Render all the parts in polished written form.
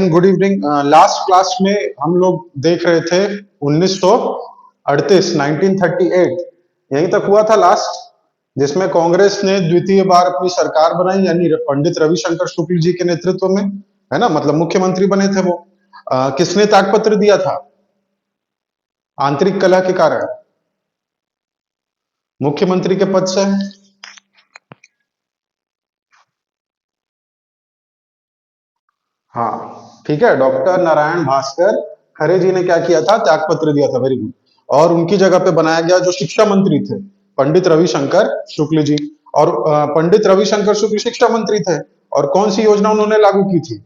Again good evening. Last class में हम लोग देख रहे थे 1938 1938 यहीं तक हुआ था लास्ट, जिसमें कांग्रेस ने द्वितीय बार अपनी सरकार बनाई, यानी पंडित रविशंकर शुक्ल जी के नेतृत्व में, है ना, मतलब मुख्यमंत्री बने थे वो। किसने त्यागपत्र दिया था? आंतरिक कलह के कारण मुख्यमंत्री के पद से। हाँ ठीक है, डॉक्टर नारायण भास्कर खरे जी ने क्या किया था? त्यागपत्र दिया था। Very good. और उनकी जगह पे बनाया गया जो शिक्षा मंत्री थे, पंडित रविशंकर शुक्ल जी। और पंडित रविशंकर शुक्ल शिक्षा मंत्री थे, और कौन सी योजना उन्होंने लागू की थी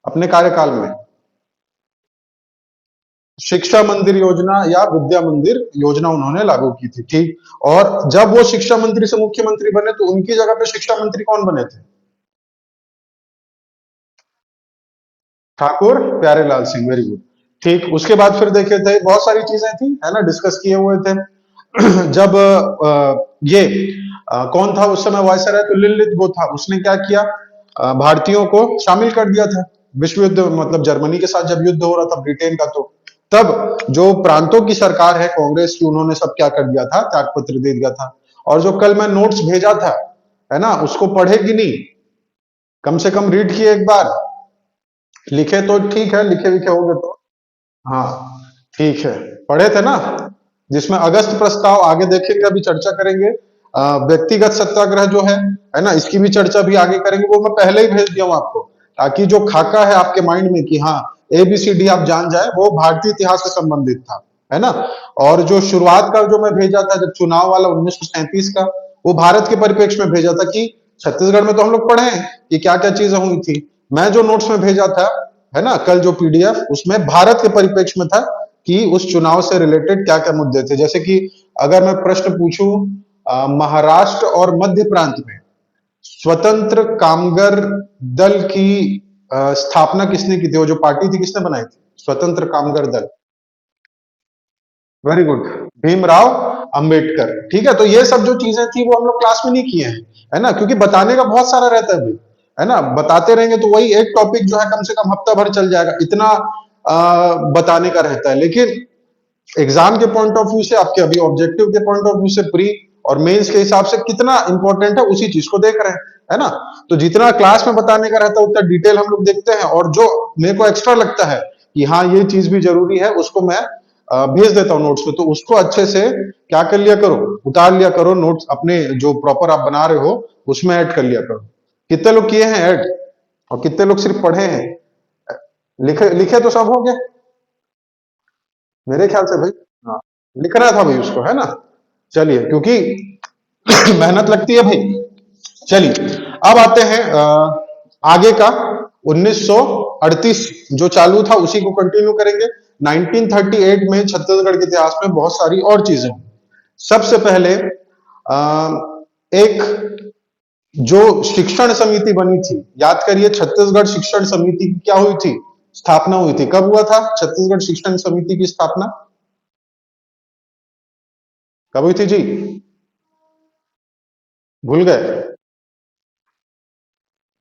अपने कार्यकाल में? शिक्षा मंदिर योजना या विद्या मंदिर योजना उन्होंने लागू की थी। ठीक। और जब वो शिक्षा मंत्री से मुख्यमंत्री बने तो उनकी जगह पे शिक्षा मंत्री कौन बने थे? ठाकुर प्यारेलाल सिंह। Very good. ठीक। उसके बाद फिर देखे थे, बहुत सारी चीजें थी, है ना, डिस्कस किए हुए थे। जब ये कौन था उस समय वायसराय? तो लिलित वो था। उसने क्या किया? भारतीयों को शामिल कर दिया था विश्व युद्ध, मतलब जर्मनी के साथ जब युद्ध हो रहा था ब्रिटेन का, तो तब जो प्रांतों की सरकार है कांग्रेस की, उन्होंने सब क्या कर दिया था? त्यागपत्र दे दिया था। और जो कल मैं नोट्स भेजा था, है ना, उसको पढ़े कि नहीं? कम से कम रीड किए एक बार। लिखे तो ठीक है, लिखे लिखे होगे तो। हाँ ठीक है, पढ़े थे ना? जिसमें अगस्त प्रस्ताव आगे देखेंगे, अभी चर्चा करेंगे। व्यक्तिगत सत्याग्रह जो है ना, इसकी भी चर्चा भी आगे करेंगे। वो मैं पहले ही भेज दिया हूं आपको, ताकि जो खाका है आपके माइंड में कि हाँ ABCD आप जान जाए, वो भारतीय इतिहास से संबंधित था, है ना। और जो शुरुआत का जो मैं भेजा था, जब चुनाव वाला 1937 का, वो भारत के परिप्रेक्ष्य में भेजा था कि छत्तीसगढ़ में तो हम लोग पढ़े हैं कि क्या क्या चीजें हुई थी। मैं जो नोट्स में भेजा था, है ना, कल जो PDF, उसमें भारत के परिप्रेक्ष्य में था कि उस चुनाव से रिलेटेड क्या क्या मुद्दे थे। जैसे कि अगर मैं प्रश्न पूछूं, महाराष्ट्र और मध्य प्रांत में स्वतंत्र कामगार दल की स्थापना किसने की थी? वो जो पार्टी थी किसने बनाई थी? स्वतंत्र कामगार दल। Very good. भीमराव अंबेडकर। ठीक है, तो ये सब जो चीजें थी वो हम लोग क्लास में नहीं किए हैं, है ना, क्योंकि बताने का बहुत सारा रहता है भाई, है ना। बताते रहेंगे तो वही एक टॉपिक जो है कम से कम हफ्ता भर चल जाएगा, इतना बताने का रहता है। लेकिन एग्जाम के पॉइंट ऑफ व्यू से, आपके अभी ऑब्जेक्टिव के पॉइंट ऑफ व्यू से, प्री और मेंस के हिसाब से कितना इंपॉर्टेंट है उसी चीज को देख रहे हैं, है ना। तो जितना क्लास में बताने का रहता है उतना डिटेल हम लोग देखते हैं, और जो मेरे को एक्स्ट्रा लगता है कि हाँ ये चीज भी जरूरी है, उसको मैं भेज देता हूँ नोट्स में। तो उसको अच्छे से क्या कर लिया करो, उतार लिया करो, नोट्स अपने जो प्रॉपर आप बना रहे हो उसमें ऐड कर लिया करो। कितने लोग किए हैं ऐड, और कितने लोग सिर्फ पढ़े हैं? लिखे लिखे तो सब हो गया मेरे ख्याल से भाई। हाँ, लिखना था भाई उसको, है ना। चलिए, क्योंकि मेहनत लगती है भाई। चलिए, अब आते हैं आगे का। 1938 जो चालू था उसी को कंटिन्यू करेंगे। 1938 में छत्तीसगढ़ के इतिहास में बहुत सारी और चीजें हुई। सबसे पहले एक जो शिक्षण समिति बनी थी, याद करिए, छत्तीसगढ़ शिक्षण समिति की क्या हुई थी? स्थापना हुई थी। कब हुआ था छत्तीसगढ़ शिक्षण समिति की स्थापना? कब हुई थी जी? भूल गए?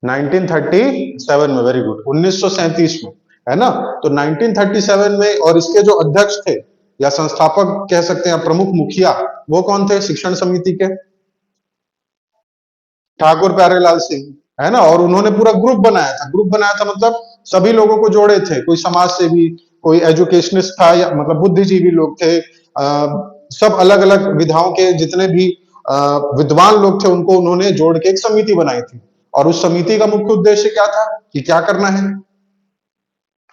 1937 में। Very good. 1937 में, है ना। तो 1937 में, और इसके जो अध्यक्ष थे या संस्थापक कह सकते हैं, प्रमुख मुखिया, वो कौन थे शिक्षण समिति के? ठाकुर प्यारेलाल सिंह, है ना। और उन्होंने पूरा ग्रुप बनाया था। ग्रुप बनाया था मतलब सभी लोगों को जोड़े थे, कोई समाज सेवी, कोई एजुकेशनिस्ट था, या मतलब बुद्धिजीवी लोग थे, सब अलग अलग विधाओं के जितने भी विद्वान लोग थे, उनको उन्होंने जोड़ के एक समिति बनाई थी। और उस समिति का मुख्य उद्देश्य क्या था कि क्या करना है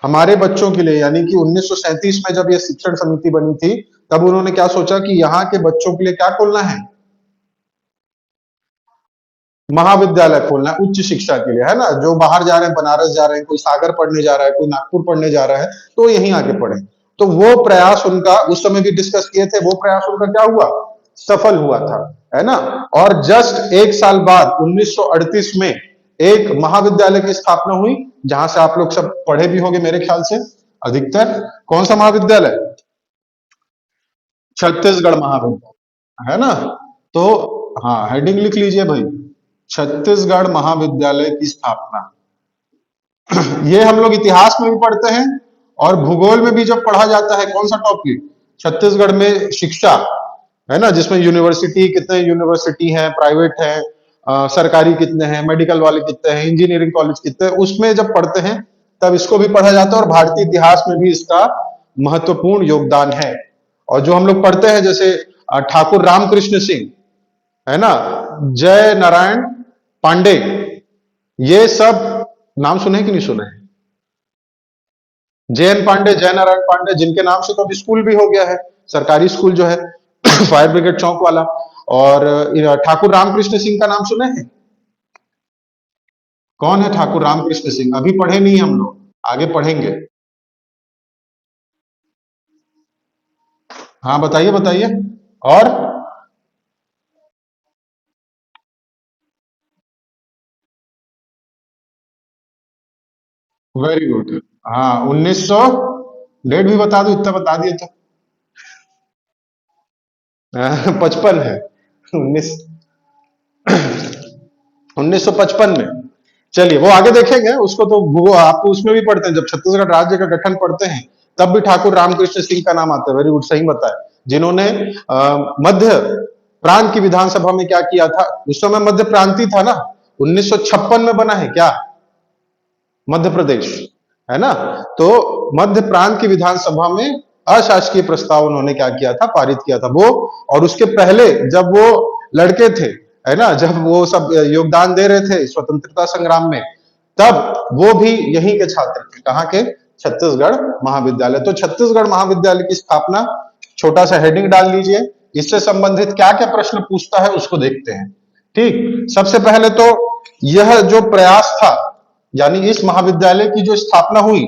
हमारे बच्चों के लिए, यानी कि 1937 में जब ये शिक्षण समिति बनी थी, तब उन्होंने क्या सोचा कि यहाँ के बच्चों के लिए क्या खोलना है? महाविद्यालय खोलना है, उच्च शिक्षा के लिए, है ना। जो बाहर जा रहे हैं, बनारस जा रहे हैं, कोई सागर पढ़ने जा रहा है, कोई नागपुर पढ़ने जा रहा है, तो यहीं आके पढ़े। तो वो प्रयास उनका उस समय भी डिस्कस किए थे, वो प्रयास उनका क्या हुआ? सफल हुआ था, है ना। और जस्ट एक साल बाद 1938 में एक महाविद्यालय की स्थापना हुई, जहां से आप लोग सब पढ़े भी होंगे मेरे ख्याल से अधिकतर। कौन सा महाविद्यालय? छत्तीसगढ़ महाविद्यालय, है ना। तो हाँ, हेडिंग लिख लीजिए भाई, छत्तीसगढ़ महाविद्यालय की स्थापना। ये हम लोग इतिहास में भी पढ़ते हैं और भूगोल में भी जब पढ़ा जाता है। कौन सा टॉपिक? छत्तीसगढ़ में शिक्षा, है ना, जिसमें यूनिवर्सिटी, कितने यूनिवर्सिटी हैं, प्राइवेट है, सरकारी कितने हैं, मेडिकल वाले कितने हैं, इंजीनियरिंग कॉलेज कितने हैं, उसमें जब पढ़ते हैं तब इसको भी पढ़ा जाता है और भारतीय इतिहास में भी इसका महत्वपूर्ण योगदान है। और जो हम लोग पढ़ते हैं जैसे ठाकुर रामकृष्ण सिंह, है ना, जय नारायण पांडे, ये सब नाम सुने कि नहीं सुने? JN पांडे, जय नारायण पांडे, जिनके नाम से तो अभी स्कूल भी हो गया है, सरकारी स्कूल जो है फायर ब्रिगेड चौक वाला। और ठाकुर रामकृष्ण सिंह का नाम सुने हैं? कौन है ठाकुर रामकृष्ण सिंह? अभी पढ़े नहीं हम लोग, आगे पढ़ेंगे। हाँ बताइए बताइए। और वेरी गुड। हाँ 1900, डेट भी बता दो, इतना बता दिए तो। 55 है। 19 1955 में। चलिए वो आगे देखेंगे उसको, तो वो आप उसमें भी पढ़ते हैं, जब छत्तीसगढ़ राज्य का गठन पढ़ते हैं तब भी ठाकुर रामकृष्ण सिंह का नाम आता है। वेरी गुड, सही बताया। जिन्होंने मध्य प्रांत की विधानसभा में क्या किया था, उस समय मध्य प्रांति था ना, 1956 में बना है क्या मध्य प्रदेश, है ना। तो मध्य प्रांत की विधानसभा में अशासकीय प्रस्ताव उन्होंने क्या किया था, पारित किया था वो। और उसके पहले जब वो लड़के थे, है ना, जब वो सब योगदान दे रहे थे स्वतंत्रता संग्राम में, तब वो भी यहीं के छात्र थे। कहाँ के? छत्तीसगढ़ महाविद्यालय। तो छत्तीसगढ़ महाविद्यालय की स्थापना, छोटा सा हेडिंग डाल लीजिए, इससे संबंधित क्या क्या प्रश्न पूछता है उसको देखते हैं। ठीक, सबसे पहले तो यह जो प्रयास था, यानी इस महाविद्यालय की जो स्थापना हुई,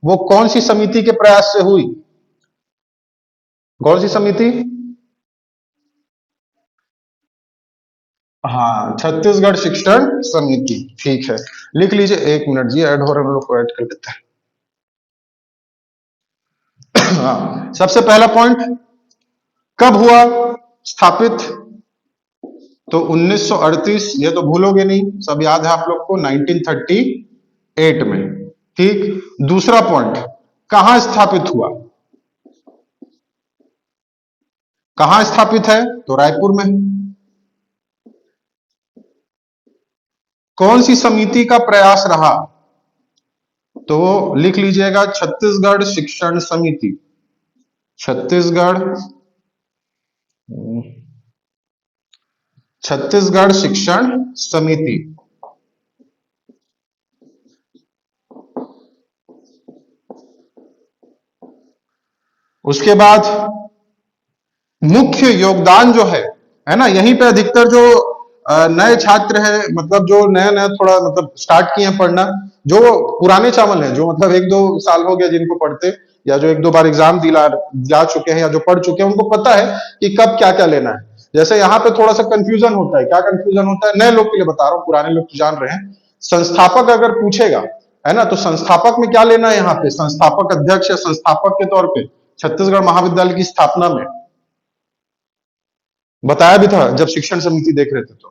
वो कौन सी समिति के प्रयास से हुई? कौन सी समिति? हाँ, छत्तीसगढ़ शिक्षण समिति। ठीक है, लिख लीजिए। एक मिनट जी, ऐड हो रहा है, हम लोग को ऐड कर लेते हैं। हाँ, सबसे पहला पॉइंट, कब हुआ स्थापित? तो 1938, ये तो भूलोगे नहीं, सब याद है आप लोग को, 1938 में। ठीक, दूसरा पॉइंट, कहां स्थापित हुआ? कहां स्थापित है? तो रायपुर में। कौन सी समिति का प्रयास रहा? तो लिख लीजिएगा, छत्तीसगढ़ शिक्षण समिति। छत्तीसगढ़ छत्तीसगढ़ शिक्षण समिति। उसके बाद मुख्य योगदान जो है ना, यहीं पे अधिकतर जो नए छात्र हैं, मतलब जो नया नया थोड़ा मतलब स्टार्ट किए हैं पढ़ना, जो पुराने चावल हैं, जो मतलब एक दो साल हो गया जिनको पढ़ते, या जो एक दो बार एग्जाम दिला जा चुके हैं, या जो पढ़ चुके हैं, उनको पता है कि कब क्या क्या लेना है। जैसे यहाँ पे थोड़ा सा कंफ्यूजन होता है। क्या कंफ्यूजन होता है? नए लोग के लिए बता रहा हूँ, पुराने लोग तो जान रहे हैं। संस्थापक अगर पूछेगा, है ना, तो संस्थापक में क्या लेना है? यहाँ पे संस्थापक अध्यक्ष या संस्थापक के तौर पे छत्तीसगढ़ महाविद्यालय की स्थापना में बताया भी था जब शिक्षण समिति देख रहे थे तो,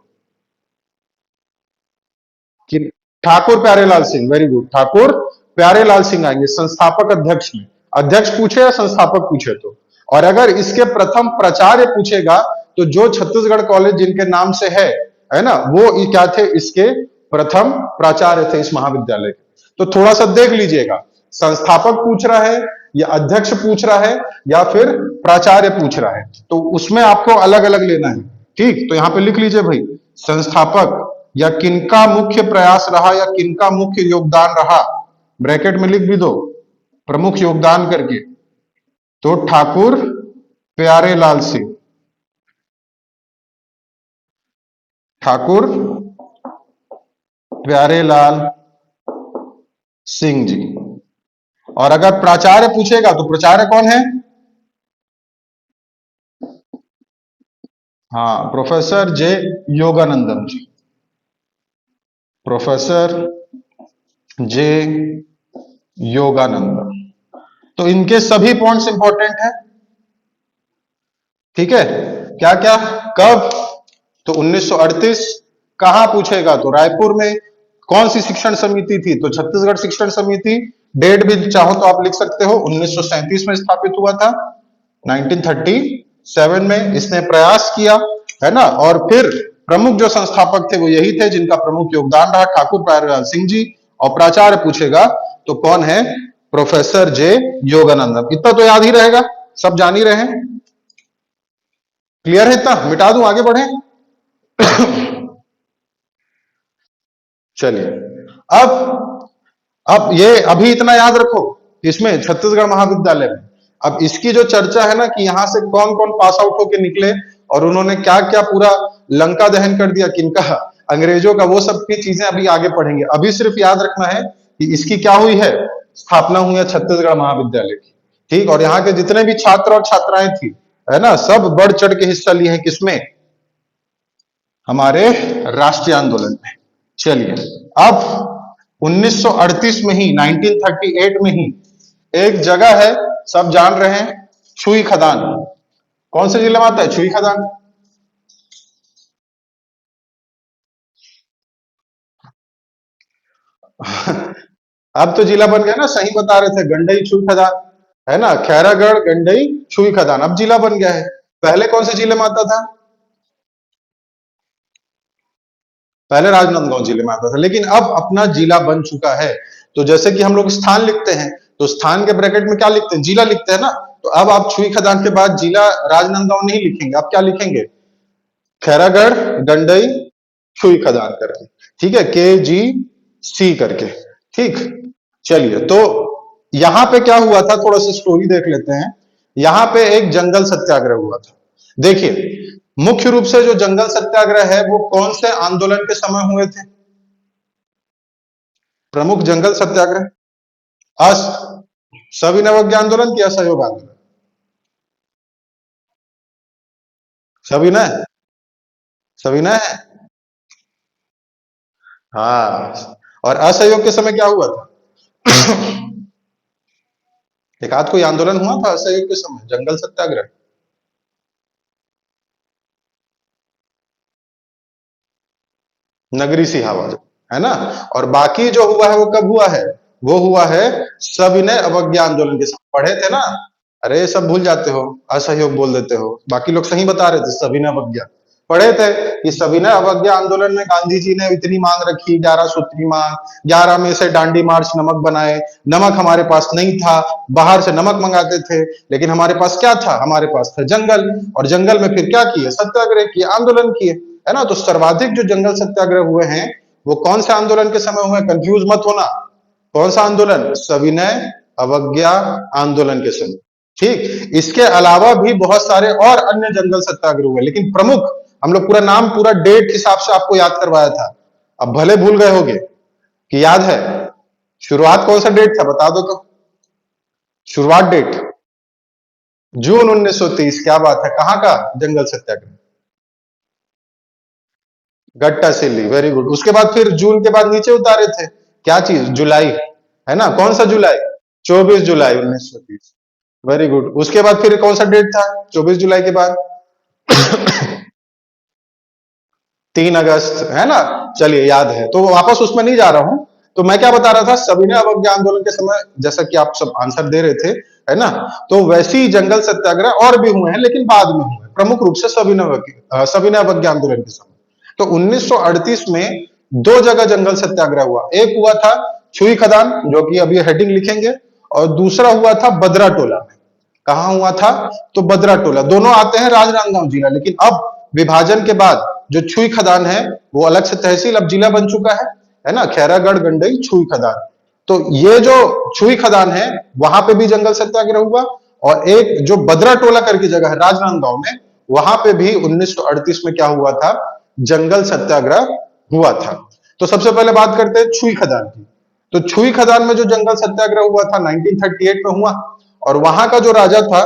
कि ठाकुर प्यारेलाल सिंह। वेरी गुड, ठाकुर प्यारेलाल सिंह आएंगे संस्थापक अध्यक्ष में। अध्यक्ष पूछे या संस्थापक पूछे तो। और अगर इसके प्रथम प्राचार्य पूछेगा, तो जो छत्तीसगढ़ कॉलेज जिनके नाम से है ना, वो क्या थे? इसके प्रथम प्राचार्य थे इस महाविद्यालय के। तो थोड़ा सा देख लीजिएगा, संस्थापक पूछ रहा है या अध्यक्ष पूछ रहा है या फिर प्राचार्य पूछ रहा है, तो उसमें आपको अलग अलग लेना है। ठीक, तो यहां पे लिख लीजिए भाई, संस्थापक या किनका मुख्य प्रयास रहा या किनका मुख्य योगदान रहा, ब्रैकेट में लिख भी दो प्रमुख योगदान करके। तो ठाकुर प्यारेलाल सिंह, ठाकुर प्यारेलाल सिंह जी। और अगर प्राचार्य पूछेगा तो प्राचार्य कौन है? हाँ, प्रोफेसर जे योगानंदन जी। Professor J योगानंदन। तो इनके सभी पॉइंट्स इंपॉर्टेंट है। ठीक है, क्या क्या, कब? तो 1938। कहां पूछेगा? तो रायपुर में। कौन सी शिक्षण समिति थी? तो छत्तीसगढ़ शिक्षण समिति। डेट भी चाहो तो आप लिख सकते हो, 1937 में स्थापित हुआ था, 1937 में इसने प्रयास किया, है ना। और फिर प्रमुख जो संस्थापक थे वो यही थे जिनका प्रमुख योगदान रहा, ठाकुर प्यारेलाल सिंह जी। और प्राचार्य पूछेगा तो कौन है? Professor J Yoganandan. इतना तो याद ही रहेगा, सब जान ही रहे हैं। क्लियर है? इतना मिटा दूं, आगे बढ़े? चलिए, अब ये अभी इतना याद रखो, इसमें छत्तीसगढ़ महाविद्यालय में अब इसकी जो चर्चा है ना कि यहां से कौन कौन पास आउट होके निकले और उन्होंने क्या क्या पूरा लंका दहन कर दिया किनका, अंग्रेजों का, वो सब की चीजें अभी आगे पढ़ेंगे। अभी सिर्फ याद रखना है कि इसकी क्या हुई है, स्थापना हुई है छत्तीसगढ़ महाविद्यालय की। ठीक, और यहाँ के जितने भी छात्र और छात्राएं थी, है ना, सब बढ़ चढ़ के हिस्सा लिए हैं किसमें? हमारे राष्ट्रीय आंदोलन में। चलिए, अब 1938 में ही, 1938 में ही एक जगह है, सब जान रहे हैं, छुई खदान। कौन से जिले में आता है छुई खदान? अब तो जिला बन गया ना, सही बता रहे थे, गंडई छुई खदान, है ना, खैरागढ़ गंडई छुई खदान अब जिला बन गया है। पहले कौन से जिले में आता था? पहले राजनांदगांव जिले में आता था, लेकिन अब अपना जिला बन चुका है। तो जैसे कि हम लोग स्थान लिखते हैं तो स्थान के ब्रैकेट में क्या लिखते हैं? जिला लिखते हैं ना। तो अब आप छुई खदान के बाद जिला राजनांदगांव नहीं लिखेंगे, आप क्या लिखेंगे? खैरागढ़ गंडई छुई खदान करके, ठीक है, KGC करके। ठीक, चलिए, तो यहां पे क्या हुआ था, थोड़ा सा स्टोरी देख लेते हैं। यहां पे एक जंगल सत्याग्रह हुआ था। देखिए, मुख्य रूप से जो जंगल सत्याग्रह है वो कौन से आंदोलन के समय हुए थे? प्रमुख जंगल सत्याग्रह, अस सविनय अवज्ञा आंदोलन की असहयोग आंदोलन? सविनय, सविनय है। हाँ, और असहयोग के समय क्या हुआ था? एक आध कोई आंदोलन हुआ था असहयोग के समय, जंगल सत्याग्रह? नगरी सिहावा, है ना। और बाकी जो हुआ है वो कब हुआ है? वो हुआ है सविनय अवज्ञा आंदोलन के समय। पढ़े थे ना? अरे सब भूल जाते हो, असहयोग बोल देते हो, बाकी लोग सही बता रहे थे, सविनय अवज्ञा पढ़े थे कि सविनय अवज्ञा आंदोलन में गांधी जी ने इतनी मांग रखी, 11 सूत्री मांग, 11 में से डांडी मार्च नमक बनाए। नमक हमारे पास नहीं था, बाहर से नमक मंगाते थे, लेकिन हमारे पास क्या था? हमारे पास था जंगल, और जंगल में फिर क्या किए? सत्याग्रह किए, आंदोलन किए, है ना। तो सर्वाधिक जो जंगल सत्याग्रह हुए हैं वो कौन से आंदोलन के समय हुए? कंफ्यूज मत होना, कौन सा आंदोलन? सविनय अवज्ञा आंदोलन के समय। ठीक, इसके अलावा भी बहुत सारे और अन्य जंगल सत्याग्रह हुए, लेकिन प्रमुख, हम लोग पूरा नाम पूरा डेट हिसाब से आपको याद करवाया था, अब भले भूल गए होगे कि याद है। शुरुआत कौन सा डेट था बता दो तो, शुरुआत डेट जून 1930। क्या बात है, कहां का जंगल सत्याग्रह? गट्टा सिल्ली, वेरी गुड। उसके बाद फिर जून के बाद नीचे उतारे थे, क्या चीज? जुलाई, है ना। कौन सा जुलाई? 24 जुलाई 1930, वेरी गुड। उसके बाद फिर कौन सा डेट था 24 जुलाई के बाद? 3 अगस्त, है ना। चलिए, याद है तो वापस उसमें नहीं जा रहा हूं। तो मैं क्या बता रहा था, सविनय अवज्ञा आंदोलन के समय, जैसा कि आप सब आंसर दे रहे थे, है ना, तो वैसे ही जंगल सत्याग्रह और भी हुए हैं, लेकिन बाद में हुए, प्रमुख रूप से सविनय अवज्ञा आंदोलन के समय। तो 1938 में 2 जगह जंगल सत्याग्रह हुआ। एक हुआ था छुई खदान, जो कि अभी हेडिंग लिखेंगे, और दूसरा हुआ था बदरा टोला में। कहां हुआ था? तो बदरा टोला। दोनों आते हैं राजनांदगांव जिला, लेकिन अब विभाजन के बाद जो छुई खदान है वो अलग से तहसील, अब जिला बन चुका है ना, खैरागढ़ गंडई छुई खदान। तो ये जो छुई खदान है वहां पे भी जंगल सत्याग्रह हुआ, और एक जो बदरा टोला करके जगह है राजनांदगांव में, वहां पे भी 1938 में क्या हुआ था? जंगल सत्याग्रह हुआ था। तो सबसे पहले बात करते हैं छुई खदान की। तो छुई खदान में जो जंगल सत्याग्रह हुआ था 1938 में हुआ, और वहां का जो राजा था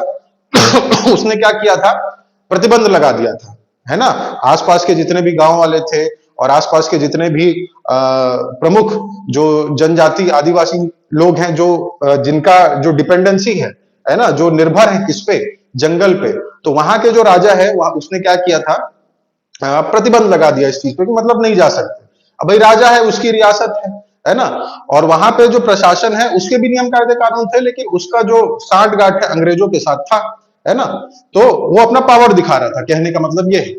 उसने क्या किया था? प्रतिबंध लगा दिया था, है ना। आसपास के जितने भी गांव वाले थे और आसपास के जितने भी प्रमुख जो जनजाति आदिवासी लोग हैं, जो जिनका जो डिपेंडेंसी है ना, जो निर्भर है किस पे? जंगल पे। तो वहां के जो राजा है वहां उसने क्या किया था? प्रतिबंध लगा दिया इस चीज पे कि मतलब नहीं जा सकते। अब भाई राजा है, उसकी रियासत है ना। और वहां पे जो प्रशासन है उसके भी नियम कायदे कानून थे, लेकिन उसका जो साठ गांठ है अंग्रेजों के साथ था, है ना। तो वो अपना पावर दिखा रहा था, कहने का मतलब ये है।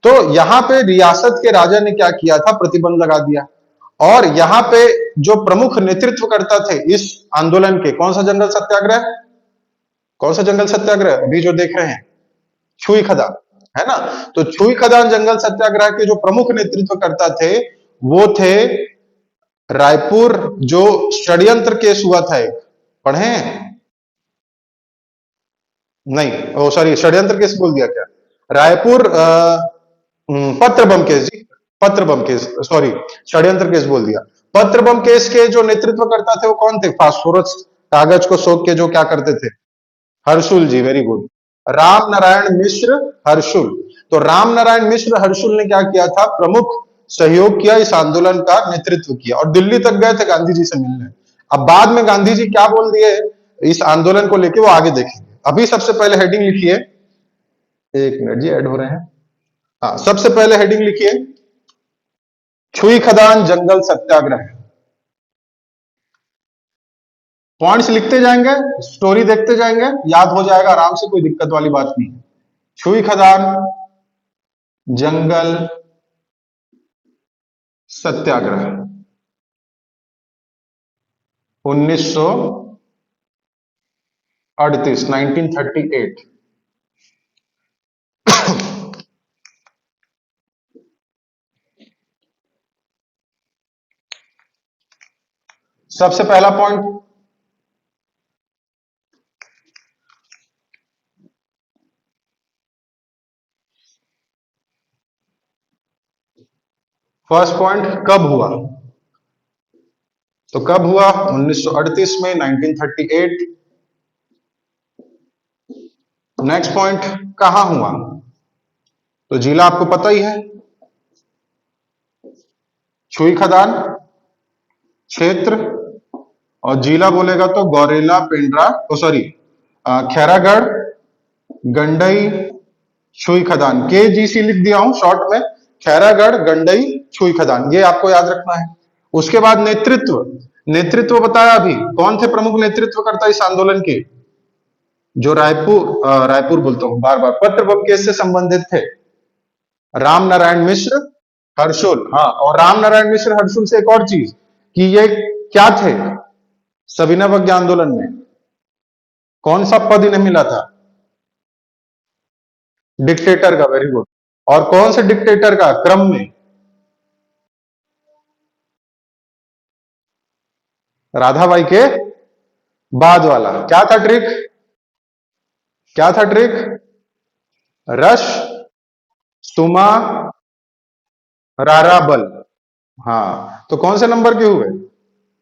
तो यहाँ पे रियासत के राजा ने क्या किया था, प्रतिबंध लगा दिया। और यहाँ पे जो प्रमुख नेतृत्व करता थे इस आंदोलन के, कौन सा जंगल सत्याग्रह, कौन सा जंगल सत्याग्रह अभी जो देख रहे हैं, छुई खदान, है ना। तो छुई खदान जंगल सत्याग्रह के जो प्रमुख नेतृत्व करता थे वो थे रायपुर, जो षड्यंत्र केस हुआ था एक, पढ़े हैं? नहीं, ओ सॉरी, षड्यंत्र केस बोल दिया क्या, रायपुर पत्र बम केस जी, पत्र बम केस, सॉरी, षड्यंत्र केस बोल दिया। पत्र बम केस के जो नेतृत्व करता थे वो कौन थे, फास्फोरस कागज को सोख के जो क्या करते थे, हर्षुल जी, वेरी गुड, राम नारायण मिश्र हर्षुल। तो राम नारायण मिश्र हर्षुल ने क्या किया था, प्रमुख सहयोग किया, इस आंदोलन का नेतृत्व किया और दिल्ली तक गए थे गांधी जी से मिलने। अब बाद में गांधी जी क्या बोल दिए इस आंदोलन को लेके वो आगे देखेंगे। अभी सबसे पहले हेडिंग लिखिए, एक मिनट जी, ऐड हो रहे हैं। हाँ, सबसे पहले हेडिंग लिखिए, छुई खदान जंगल सत्याग्रह। पॉइंट्स लिखते जाएंगे, स्टोरी देखते जाएंगे, याद हो जाएगा आराम से, कोई दिक्कत वाली बात नहीं। छुई खदान जंगल सत्याग्रह 1938, 1938। सबसे पहला पॉइंट, फर्स्ट पॉइंट, कब हुआ, तो कब हुआ, 1938 में, 1938। नेक्स्ट पॉइंट, कहां हुआ, तो जिला आपको पता ही है, छुई खदान क्षेत्र, और जिला बोलेगा तो गौरेला, पेंड्रा, ओ सॉरी, खैरागढ़, गंडई, छुई खदान, के जी सी लिख दिया हूं शॉर्ट में, खैरागढ़, गंडई, छुई खदान, ये आपको याद रखना है। उसके बाद नेतृत्व, नेतृत्व बताया अभी, कौन थे प्रमुख नेतृत्व करता इस आंदोलन के, जो रायपुर बोलता हूं बार बार, पत्र बम केस से संबंधित थे, राम नारायण मिश्र हर्षुल। हाँ, और राम नारायण मिश्र हर्षुल से एक और चीज, कि ये क्या थे, सविनय आंदोलन में कौन सा पद इन्हें मिला था, डिक्टेटर का, वेरी गुड। और कौन से डिक्टेटर का, क्रम में, राधाबाई के बाद वाला। क्या था ट्रिक, क्या था ट्रिक, रश सुमा रारा बल। हाँ, तो कौन से नंबर के हुए,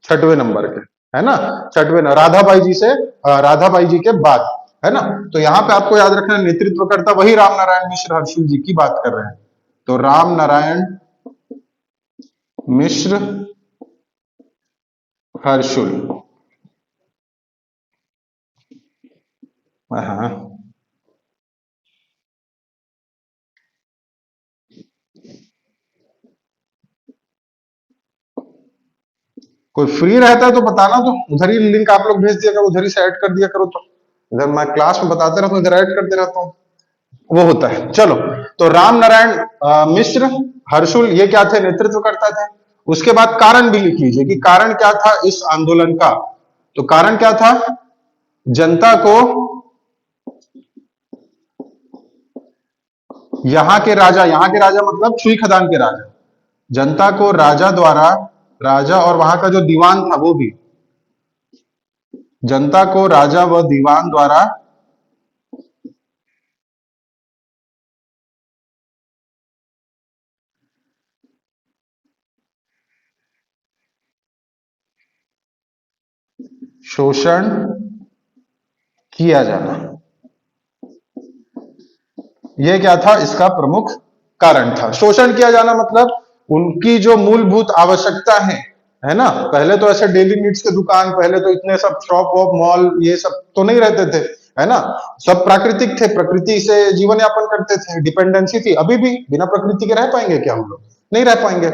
छठवें नंबर के, है ना, छठवें, राधाबाई जी से, राधाबाई जी के बाद, है ना। तो यहां पे आपको याद रखना, नेतृत्व करता वही राम नारायण मिश्र हर्षुल जी की बात कर रहे हैं। तो राम नारायण मिश्र हर्षुल। हाँ, कोई फ्री रहता है तो बताना, तो उधर ही लिंक आप लोग भेज दिया करो, उधर ही से ऐड कर दिया करो, तो इधर मैं क्लास में बताते रहता हूँ, इधर ऐड करते रहता हूँ, वो होता है। चलो, तो राम नारायण मिश्र हर्षुल ये क्या थे, नेतृत्व करता थे। उसके बाद कारण भी लिख लीजिए कि कारण क्या था इस आंदोलन का, तो कारण क्या था, जनता को यहाँ के राजा मतलब छुई खदान के राजा, जनता को राजा द्वारा, राजा और वहां का जो दीवान था वो भी, जनता को राजा व दीवान द्वारा शोषण किया जाना, यह क्या था, इसका प्रमुख कारण था। शोषण किया जाना मतलब उनकी जो मूलभूत आवश्यकता है ना, पहले तो ऐसे डेली नीड्स के दुकान, पहले तो इतने सब शॉप वॉप मॉल ये सब तो नहीं रहते थे, है ना, सब प्राकृतिक थे, प्रकृति से जीवन यापन करते थे, डिपेंडेंसी थी। अभी भी बिना प्रकृति के रह पाएंगे क्या हम लोग, नहीं रह पाएंगे।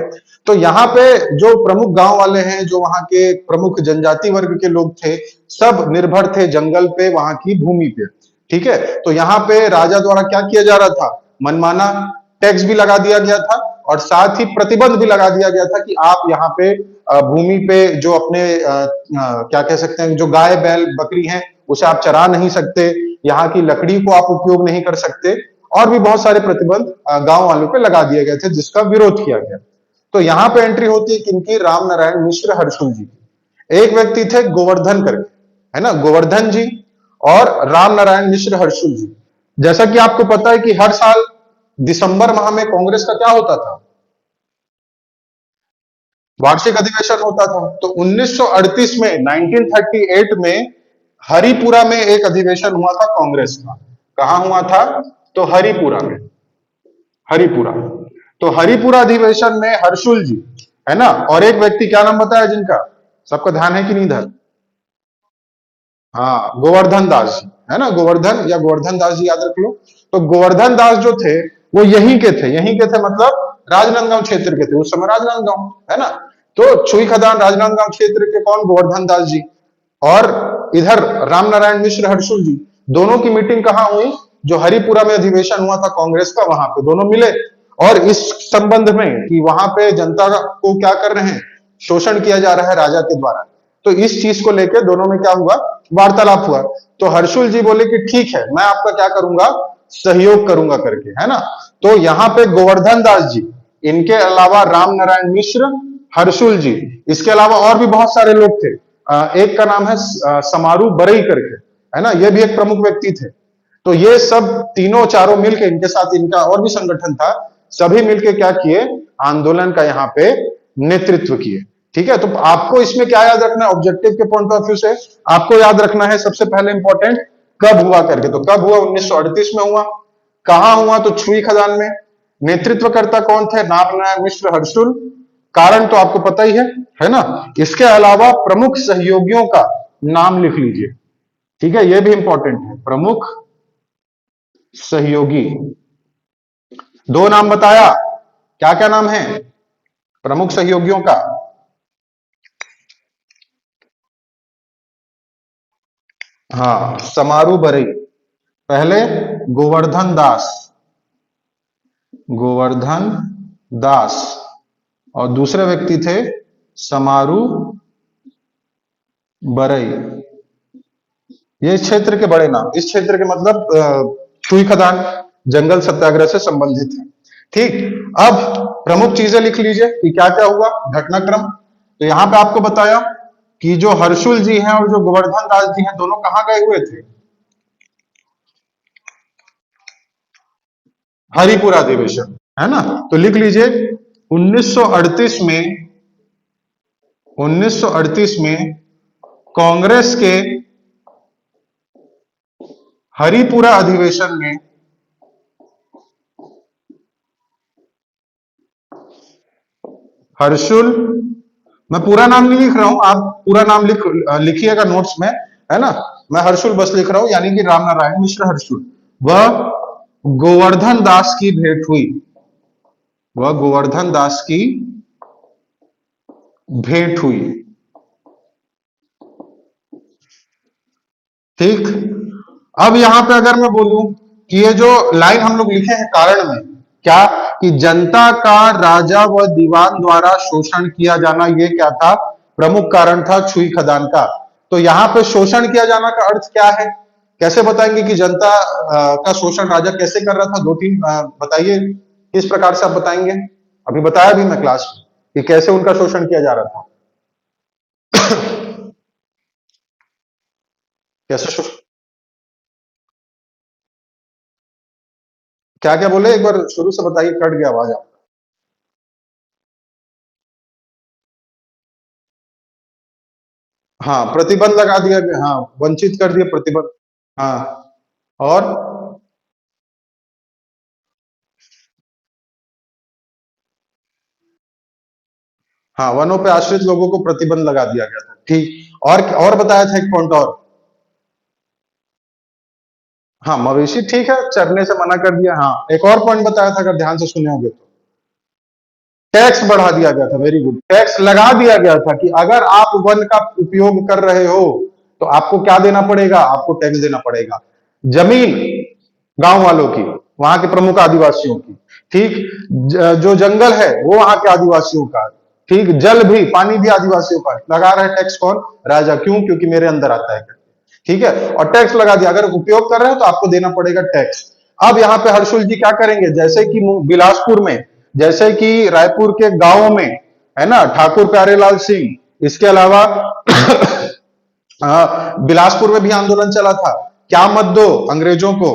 तो यहाँ पे जो प्रमुख गांव वाले हैं, जो वहां के प्रमुख जनजाति वर्ग के लोग थे, सब निर्भर थे जंगल पे, वहां की भूमि पे। ठीक है, तो यहाँ पे राजा द्वारा क्या किया जा रहा था, मनमाना टैक्स भी लगा दिया गया था, और साथ ही प्रतिबंध भी लगा दिया गया था कि आप यहाँ पे भूमि पे जो अपने क्या कह सकते हैं, जो गाय बैल बकरी हैं, उसे आप चरा नहीं सकते, यहाँ की लकड़ी को आप उपयोग नहीं कर सकते, और भी बहुत सारे प्रतिबंध गांव वालों पे लगा दिए गए थे, जिसका विरोध किया गया। तो यहाँ पे एंट्री होती है किनकी, राम नारायण मिश्र हर्षुल जी की। एक व्यक्ति थे गोवर्धन करके, है ना, गोवर्धन जी और राम नारायण मिश्र हर्षुल जी। जैसा कि आपको पता है कि हर साल दिसंबर माह में कांग्रेस का क्या होता था, वार्षिक अधिवेशन होता था। तो 1938 में, 1938 में हरिपुरा में एक अधिवेशन हुआ था कांग्रेस का। कहां हुआ था, तो हरिपुरा में, हरिपुरा। तो हरिपुरा अधिवेशन में हर्षुल जी, है ना, और एक व्यक्ति, क्या नाम बताया जिनका, सबका ध्यान है कि नहीं इधर, हाँ, गोवर्धन दास जी, है ना, गोवर्धन या गोवर्धन दास जी याद रख लो। तो गोवर्धन दास जो थे, वो यहीं के थे, यहीं के थे मतलब राजनांदगांव क्षेत्र के थे, उस समय राजनांदगांव, है ना। तो छुई खदान राजनांदगांव क्षेत्र के कौन, गोवर्धन दास जी, और इधर राम नारायण मिश्र हर्षुल जी, दोनों की मीटिंग कहां हुई, जो हरिपुरा में अधिवेशन हुआ था कांग्रेस का, वहां पे दोनों मिले, और इस संबंध में कि वहां पे जनता को क्या कर रहे हैं, शोषण किया जा रहा है राजा के द्वारा। तो इस चीज को लेकर दोनों में क्या हुआ, वार्तालाप हुआ। तो हर्षुल जी बोले कि ठीक है, मैं आपका क्या करूंगा, सहयोग करूंगा करके, है ना। तो यहाँ पे गोवर्धन दास जी, इनके अलावा राम नारायण मिश्र, हर्षुल जी, इसके अलावा और भी बहुत सारे लोग थे। एक का नाम है समारू बरई करके, है ना, ये भी एक प्रमुख व्यक्ति थे। तो ये सब तीनों चारों मिलके, इनके साथ इनका और भी संगठन था, सभी मिलके क्या किए, आंदोलन का यहाँ पे नेतृत्व किए। ठीक है, तो आपको इसमें क्या याद रखना है, ऑब्जेक्टिव के पॉइंट ऑफ व्यू से आपको याद रखना है सबसे पहले इंपॉर्टेंट, कब हुआ करके। तो कब हुआ, 1938 में हुआ। कहां हुआ, तो छुई खदान में। नेतृत्वकर्ता कौन थे, राम नारायण मिश्र हर्षुल। कारण तो आपको पता ही है ना। इसके अलावा प्रमुख सहयोगियों का नाम लिख लीजिए। ठीक है, यह भी इंपॉर्टेंट है, प्रमुख सहयोगी। दो नाम बताया, क्या क्या नाम है प्रमुख सहयोगियों का, हाँ, समारू बरई, पहले गोवर्धन दास, गोवर्धन दास, और दूसरे व्यक्ति थे समारू बरई। ये इस क्षेत्र के बड़े नाम, इस क्षेत्र के मतलब छुई खदान, जंगल सत्याग्रह से संबंधित है। ठीक, अब प्रमुख चीजें लिख लीजिए कि क्या क्या हुआ घटनाक्रम। तो यहां पे आपको बताया कि जो हर्षुल जी हैं और जो गोवर्धन दास जी हैं, दोनों कहां गए हुए थे, हरिपुरा अधिवेशन, है ना। तो लिख लीजिए 1938 में, 1938 में कांग्रेस के हरिपुरा अधिवेशन में हर्षुल, मैं पूरा नाम नहीं लिख रहा हूं, आप पूरा नाम लिखिएगा नोट्स में, है ना। मैं हर्षुल बस लिख रहा हूं, यानी कि राम नारायण मिश्र हर्षुल, वह गोवर्धन दास की भेंट हुई, वह गोवर्धन दास की भेंट हुई। ठीक, अब यहां पे अगर मैं बोलूं कि ये जो लाइन हम लोग लिखे हैं कारण में, क्या, कि जनता का राजा व दीवान द्वारा शोषण किया जाना, ये क्या था, प्रमुख कारण था छुई खदान का। तो यहाँ पे शोषण किया जाना का अर्थ क्या है, कैसे बताएंगे कि जनता का शोषण राजा कैसे कर रहा था, दो तीन बताइए, किस प्रकार से आप बताएंगे। अभी बताया भी मैं क्लास में कि कैसे उनका शोषण किया जा रहा था, कैसे शोषण, क्या क्या बोले, एक बार शुरू से बताइए, कट गया आवाज आप। हाँ, प्रतिबंध लगा दिया गया, हाँ, वंचित कर दिया, प्रतिबंध, हाँ, और हाँ, वनों पे आश्रित लोगों को प्रतिबंध लगा दिया गया था। ठीक, और बताया था एक पॉइंट और, हाँ, मवेशी ठीक है, चरने से मना कर दिया। हाँ, एक और पॉइंट बताया था, अगर ध्यान से सुने होंगे तो, टैक्स बढ़ा दिया गया था, वेरी गुड, टैक्स लगा दिया गया था कि अगर आप वन का उपयोग कर रहे हो तो आपको क्या देना पड़ेगा, आपको टैक्स देना पड़ेगा। जमीन गांव वालों की, वहां के प्रमुख आदिवासियों की, ठीक, जो जंगल है वो वहां के आदिवासियों का, ठीक, जल भी, पानी भी आदिवासियों का, लगा रहा है टैक्स कौन, राजा, क्यों, क्योंकि मेरे अंदर आता है, ठीक है, और टैक्स लगा दिया, अगर उपयोग कर रहे हो तो आपको देना पड़ेगा टैक्स। अब यहाँ पे हर्षुल जी क्या करेंगे, जैसे कि बिलासपुर में, जैसे कि रायपुर के गांवों में, है ना, ठाकुर प्यारेलाल सिंह, इसके अलावा बिलासपुर में भी आंदोलन चला था, क्या मत दो अंग्रेजों को,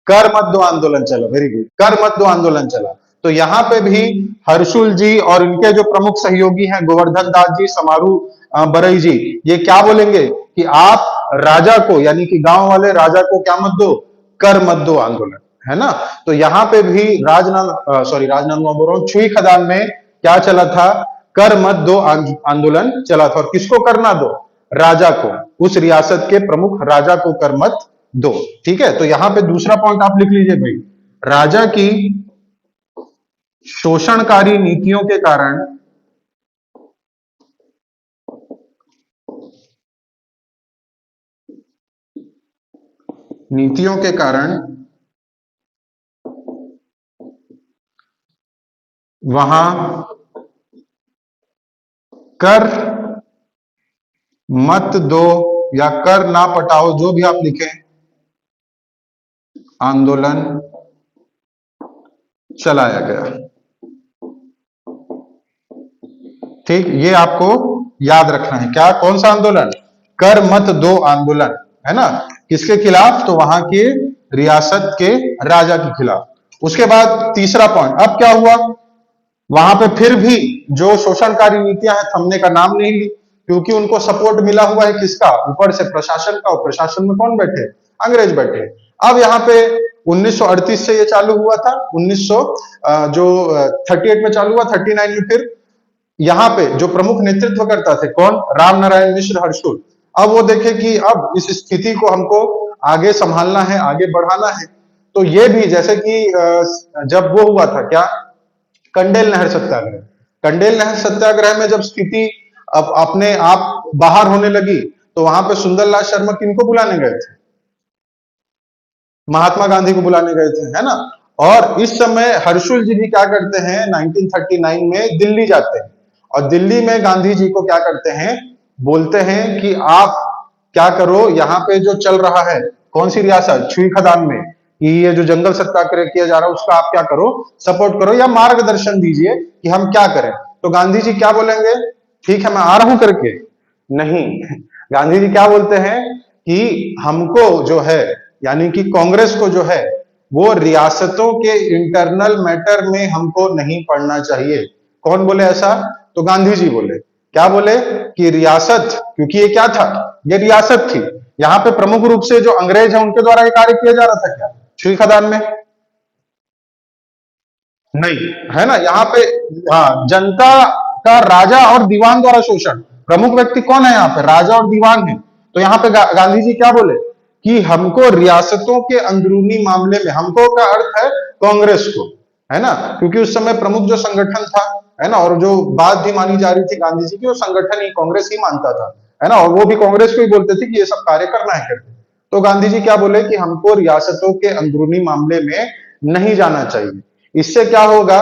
कर मत दो आंदोलन चला, वेरी गुड, कर मत दो आंदोलन चला। तो यहाँ पे भी हर्षुल जी और इनके जो प्रमुख सहयोगी हैं गोवर्धन दास जी, समारू बरई जी, ये क्या बोलेंगे कि आप राजा को, यानी कि गांव वाले राजा को क्या मत दो, कर मत दो आंदोलन, है ना। तो यहाँ पे भी राजनांदगांव बोल रहा हूं, छुई खदान में क्या चला था, कर मत दो आंदोलन चला था, और किसको करना दो, राजा को, उस रियासत के प्रमुख राजा को कर मत दो, ठीक है। तो यहां पे दूसरा पॉइंट आप लिख लीजिए भाई, राजा की शोषणकारी नीतियों के कारण वहां कर मत दो या कर ना पटाओ, जो भी आप लिखें, आंदोलन चलाया गया, ठीक, ये आपको याद रखना है, क्या, कौन सा आंदोलन, कर मत दो आंदोलन, है ना, किसके खिलाफ, तो वहां के रियासत के राजा के खिलाफ। उसके बाद तीसरा पॉइंट, अब क्या हुआ, वहां पे फिर भी जो शोषणकारी नीतियां हैं थमने का नाम नहीं ली, क्योंकि उनको सपोर्ट मिला हुआ है किसका, ऊपर से प्रशासन का, और प्रशासन में कौन बैठे, अंग्रेज बैठे। अब यहाँ पे 1938 से ये चालू हुआ था, 1900 जो 38 में चालू हुआ, 39 में फिर यहाँ पे जो प्रमुख नेतृत्व करता थे कौन, राम नारायण मिश्र, हर्षुल। अब वो देखे कि अब इस स्थिति को हमको आगे संभालना है, आगे बढ़ाना है, तो ये भी जैसे कि जब वो हुआ था क्या, कंडेल नहर सत्याग्रह, कंडेल नहर सत्याग्रह में जब स्थिति अब अपने आप बाहर होने लगी, तो वहां पे सुंदरलाल शर्मा किनको बुलाने गए थे, महात्मा गांधी को बुलाने गए थे, है ना। और इस समय हर्षुल जी भी क्या करते हैं, 1939 में दिल्ली जाते हैं, और दिल्ली में गांधी जी को क्या करते हैं, बोलते हैं कि आप क्या करो, यहाँ पे जो चल रहा है, कौन सी रियासत, छुई खदान में, कि ये जो जंगल सत्याग्रह किया जा रहा है उसका आप क्या करो, सपोर्ट करो या मार्गदर्शन दीजिए कि हम क्या करें। तो गांधी जी क्या बोलेंगे, ठीक है मैं आ रहा हूं करके, नहीं, गांधी जी क्या बोलते हैं कि हमको जो है, यानी कि कांग्रेस को जो है, वो रियासतों के इंटरनल मैटर में हमको नहीं पढ़ना चाहिए। कौन बोले ऐसा, तो गांधी जी बोले, क्या बोले कि रियासत, क्योंकि ये क्या था, ये रियासत थी, यहाँ पे प्रमुख रूप से जो अंग्रेज है उनके द्वारा ये कार्य किया जा रहा था क्या, श्री खदान में, नहीं, है ना, यहाँ पे हाँ, जनता का राजा और दीवान द्वारा शोषण, प्रमुख व्यक्ति कौन है यहाँ पे, राजा और दीवान है। तो यहाँ पे गांधी जी क्या बोले कि हमको रियासतों के अंदरूनी मामले में, हमको का अर्थ है कांग्रेस को, है ना, क्योंकि उस समय प्रमुख जो संगठन था, है ना, और जो बात भी मानी जा रही थी गांधी जी की, वो संगठन ही कांग्रेस ही मानता था, है ना, और वो भी कांग्रेस को ही बोलते थे कि ये सब कार्य करना है करके। तो गांधी जी क्या बोले कि हमको रियासतों के अंदरूनी मामले में नहीं जाना चाहिए। इससे क्या होगा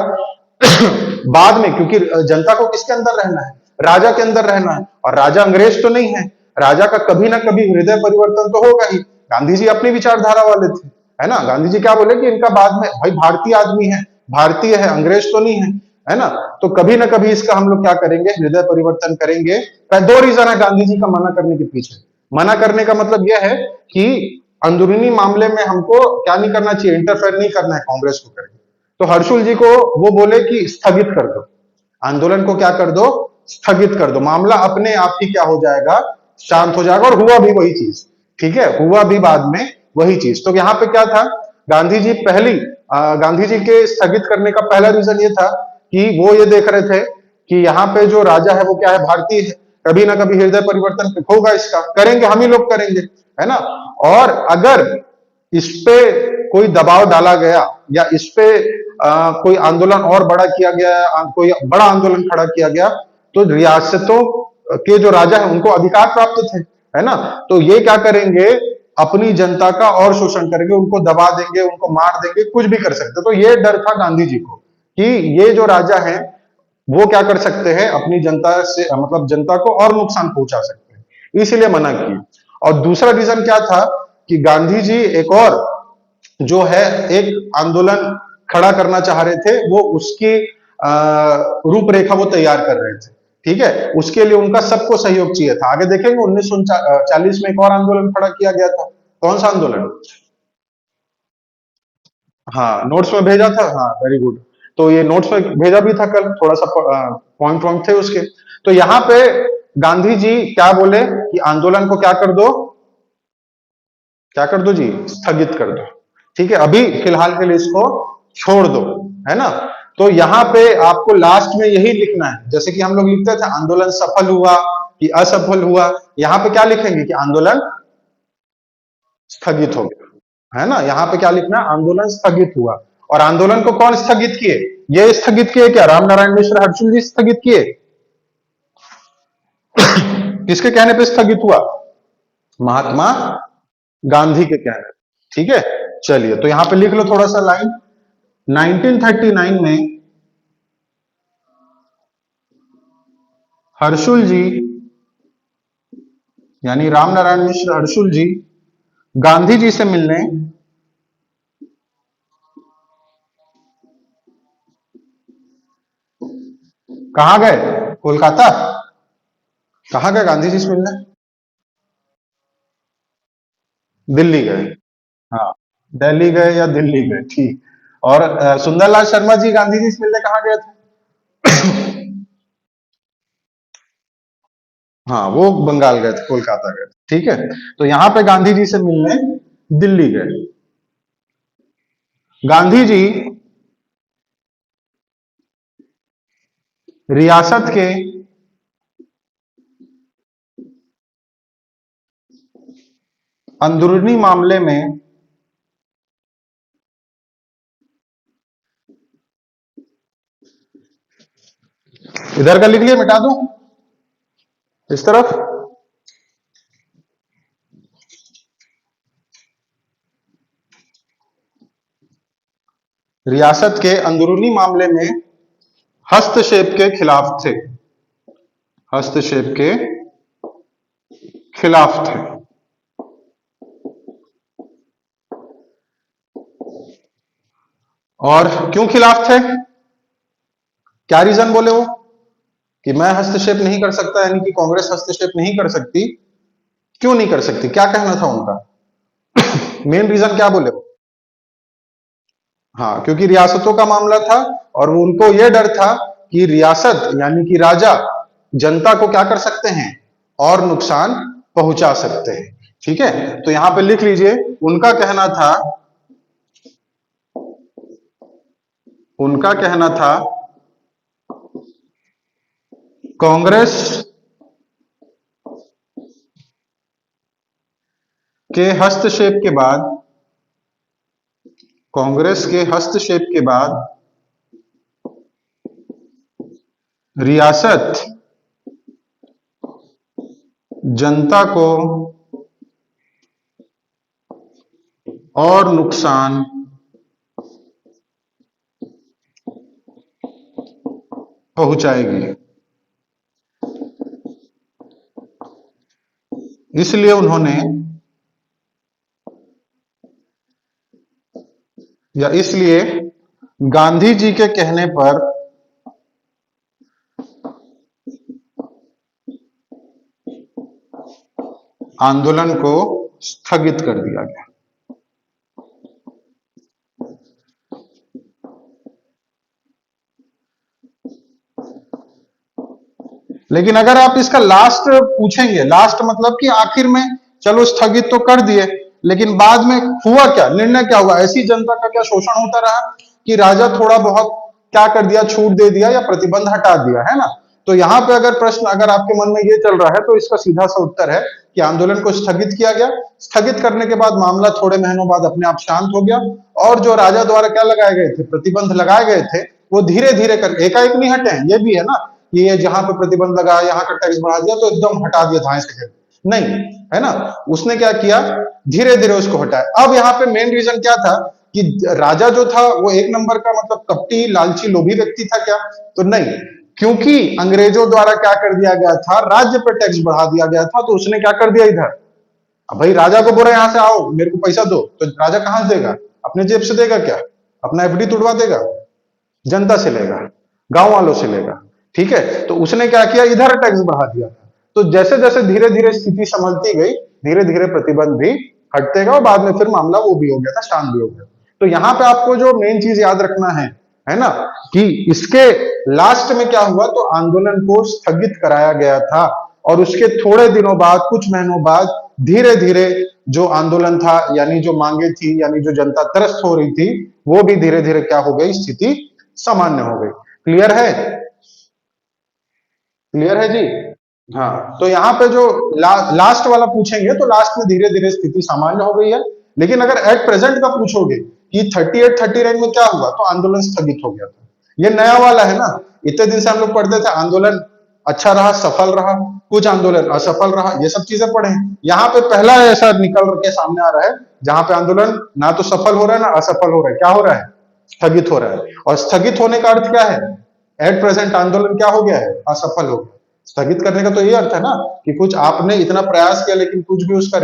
बाद में, क्योंकि जनता को किसके अंदर रहना है, राजा के अंदर रहना है, और राजा अंग्रेज तो नहीं है, राजा का कभी ना कभी हृदय परिवर्तन तो होगा ही। गांधी जी अपनी विचारधारा वाले थे, है ना, गांधी जी क्या बोले कि इनका बाद में, भाई भारतीय आदमी है, भारतीय है, अंग्रेज तो नहीं है, है ना, तो कभी ना कभी इसका हम लोग क्या करेंगे, हृदय परिवर्तन करेंगे। दो रीजन है गांधी जी का मना करने के पीछे, मना करने का मतलब यह है कि अंदरूनी मामले में हमको क्या नहीं करना चाहिए, इंटरफेयर नहीं करना है, कांग्रेस को करेंगे। तो हर्षुल जी को वो बोले कि स्थगित कर दो आंदोलन को, क्या कर दो, स्थगित कर दो, मामला अपने आप ही क्या हो जाएगा, शांत हो जाएगा, और हुआ भी वही चीज, ठीक है, हुआ भी बाद में वही चीज। तो यहाँ पे क्या था, गांधी जी गांधी जी के स्थगित करने का पहला रीजन ये था कि वो ये देख रहे थे कि यहाँ पे जो राजा है वो क्या है, भारतीय है, कभी ना कभी हृदय परिवर्तन होगा, इसका करेंगे, हम ही लोग करेंगे, है ना। और अगर इस पे कोई दबाव डाला गया या इस पे कोई आंदोलन और बड़ा किया गया, कोई बड़ा आंदोलन खड़ा किया गया, तो रियासतों के जो राजा है उनको अधिकार प्राप्त थे, है ना। तो ये क्या करेंगे, अपनी जनता का और शोषण करेंगे, उनको दबा देंगे, उनको मार देंगे, कुछ भी कर सकते। तो ये डर था गांधी जी को कि ये जो राजा है वो क्या कर सकते हैं, अपनी जनता से मतलब जनता को और नुकसान पहुंचा सकते हैं, इसलिए मना की। और दूसरा रीजन क्या था कि गांधी जी एक और जो है एक आंदोलन खड़ा करना चाह रहे थे, वो उसकी रूपरेखा वो तैयार कर रहे थे, ठीक है। उसके लिए उनका सबको सहयोग चाहिए था। आगे देखेंगे 1940 में एक और आंदोलन खड़ा किया गया था। कौन सा आंदोलन? हाँ, नोट्स में भेजा था, हाँ वेरी गुड। तो ये नोट्स में भेजा भी था कल, थोड़ा सा पॉइंट पॉइंट थे उसके। तो यहाँ पे गांधी जी क्या बोले कि आंदोलन को क्या कर दो, क्या कर दो जी, स्थगित कर दो, ठीक है, अभी फिलहाल के लिए इसको छोड़ दो, है ना। तो यहाँ पे आपको लास्ट में यही लिखना है, जैसे कि हम लोग लिखते थे आंदोलन सफल हुआ कि असफल हुआ, यहाँ पे क्या लिखेंगे कि आंदोलन स्थगित हो गया, है ना। यहाँ पे क्या लिखना है, आंदोलन स्थगित हुआ। और आंदोलन को कौन स्थगित किए? ये स्थगित किए क्या, राम नारायण मिश्र हर्षुल जी स्थगित किए? किसके कहने पे स्थगित हुआ? महात्मा गांधी के कहने, ठीक है। चलिए, तो यहां पे लिख लो थोड़ा सा लाइन। 1939 में हर्षुल जी यानी राम नारायण मिश्र हर्षुल जी गांधी जी से मिलने कहां गए? कोलकाता। कहां गए गांधी जी से मिलने? दिल्ली गए। हाँ, दिल्ली गए या दिल्ली गए, ठीक। और सुंदरलाल शर्मा जी गांधी जी से मिलने कहां गए थे? हाँ, वो बंगाल गए थे, कोलकाता गए थे, ठीक है। तो यहां पे गांधी जी से मिलने दिल्ली गए। गांधी जी रियासत के अंदरूनी मामले में इधर का लिख लिया, मिटा दूं इस तरफ। रियासत के अंदरूनी मामले में हस्तक्षेप के खिलाफ थे, हस्तक्षेप के खिलाफ थे। और क्यों खिलाफ थे, क्या रीजन बोले वो कि मैं हस्तक्षेप नहीं कर सकता, यानी कि कांग्रेस हस्तक्षेप नहीं कर सकती? क्यों नहीं कर सकती, क्या कहना था उनका? मेन रीजन क्या बोले वो? हाँ, क्योंकि रियासतों का मामला था और उनको यह डर था कि रियासत यानी कि राजा जनता को क्या कर सकते हैं, और नुकसान पहुंचा सकते हैं, ठीक है। तो यहां पे लिख लीजिए, उनका कहना था, उनका कहना था कांग्रेस के हस्तक्षेप के बाद, कांग्रेस के हस्तक्षेप के बाद रियासत जनता को और नुकसान पहुंचाएगी, इसलिए उन्होंने या इसलिए गांधी जी के कहने पर आंदोलन को स्थगित कर दिया गया। लेकिन अगर आप इसका लास्ट पूछेंगे, लास्ट मतलब कि आखिर में चलो स्थगित तो कर दिए, लेकिन बाद में हुआ क्या, निर्णय क्या हुआ, ऐसी जनता का क्या शोषण होता रहा कि राजा थोड़ा बहुत क्या कर दिया, छूट दे दिया या प्रतिबंध हटा दिया, है ना। तो यहाँ पे अगर प्रश्न अगर आपके मन में ये चल रहा है तो इसका सीधा सा उत्तर है कि आंदोलन को स्थगित किया गया। स्थगित करने के बाद मामला थोड़े महीनों बाद अपने आप शांत हो गया और जो राजा द्वारा क्या लगाए गए थे, प्रतिबंध लगाए गए थे, वो धीरे धीरे कर एकाएक नहीं हटे हैं। ये भी है ना कि ये जहां पे प्रतिबंध लगा, यहाँ का टैक्स बढ़ा दिया तो एकदम हटा दिया धाए से नहीं, है ना। उसने क्या किया, धीरे धीरे उसको हटाया। अब यहाँ पे मेन रीजन क्या था कि राजा जो था वो एक नंबर का मतलब कपटी, लालची, लोभी व्यक्ति था क्या? तो नहीं, क्योंकि अंग्रेजों द्वारा क्या कर दिया गया था, राज्य पर टैक्स बढ़ा दिया गया था, तो उसने क्या कर दिया इधर, अब भाई राजा को बोल रहे यहाँ से आओ मेरे को पैसा दो, तो राजा कहां से देगा? अपने जेब से देगा क्या? अपना एफडी तुड़वा देगा? जनता से लेगा, गांव वालों से लेगा, ठीक है। तो उसने क्या किया, इधर टैक्स बढ़ा दिया था। तो जैसे जैसे धीरे धीरे स्थिति संभलती गई, धीरे धीरे प्रतिबंध भी हटते गए और बाद में फिर मामला वो भी हो गया था, शांत भी हो गया। तो यहाँ पे आपको जो मेन चीज याद रखना है ना, कि इसके लास्ट में क्या हुआ, तो आंदोलन को स्थगित कराया गया था और उसके थोड़े दिनों बाद, कुछ महीनों बाद धीरे धीरे जो आंदोलन था, यानी जो मांगे थी, यानी जो जनता त्रस्त हो रही थी, वो भी धीरे धीरे क्या हो गई, स्थिति सामान्य हो गई। क्लियर है? क्लियर है जी? हाँ, तो यहाँ पे जो लास्ट वाला पूछेंगे तो लास्ट में धीरे धीरे स्थिति सामान्य हो गई है। लेकिन अगर एट प्रेजेंट का पूछोगे कि 38 39 में क्या हुआ, तो आंदोलन स्थगित हो गया था। ये नया वाला है ना, इतने दिन से हम लोग पढ़ते थे आंदोलन अच्छा रहा, सफल रहा, कुछ आंदोलन असफल रहा, ये सब चीजें पढ़े। यहाँ पे पहला ऐसा निकल के सामने आ रहा है जहां पे आंदोलन ना तो सफल हो रहा है ना असफल हो रहा है, क्या हो रहा है, स्थगित हो रहा है। और स्थगित होने का अर्थ क्या है, एट प्रेजेंट आंदोलन क्या हो गया है, असफल हो गया। स्थगित करने का तो ये अर्थ है ना कि कुछ आपने इतना प्रयास किया लेकिन कुछ भी उसका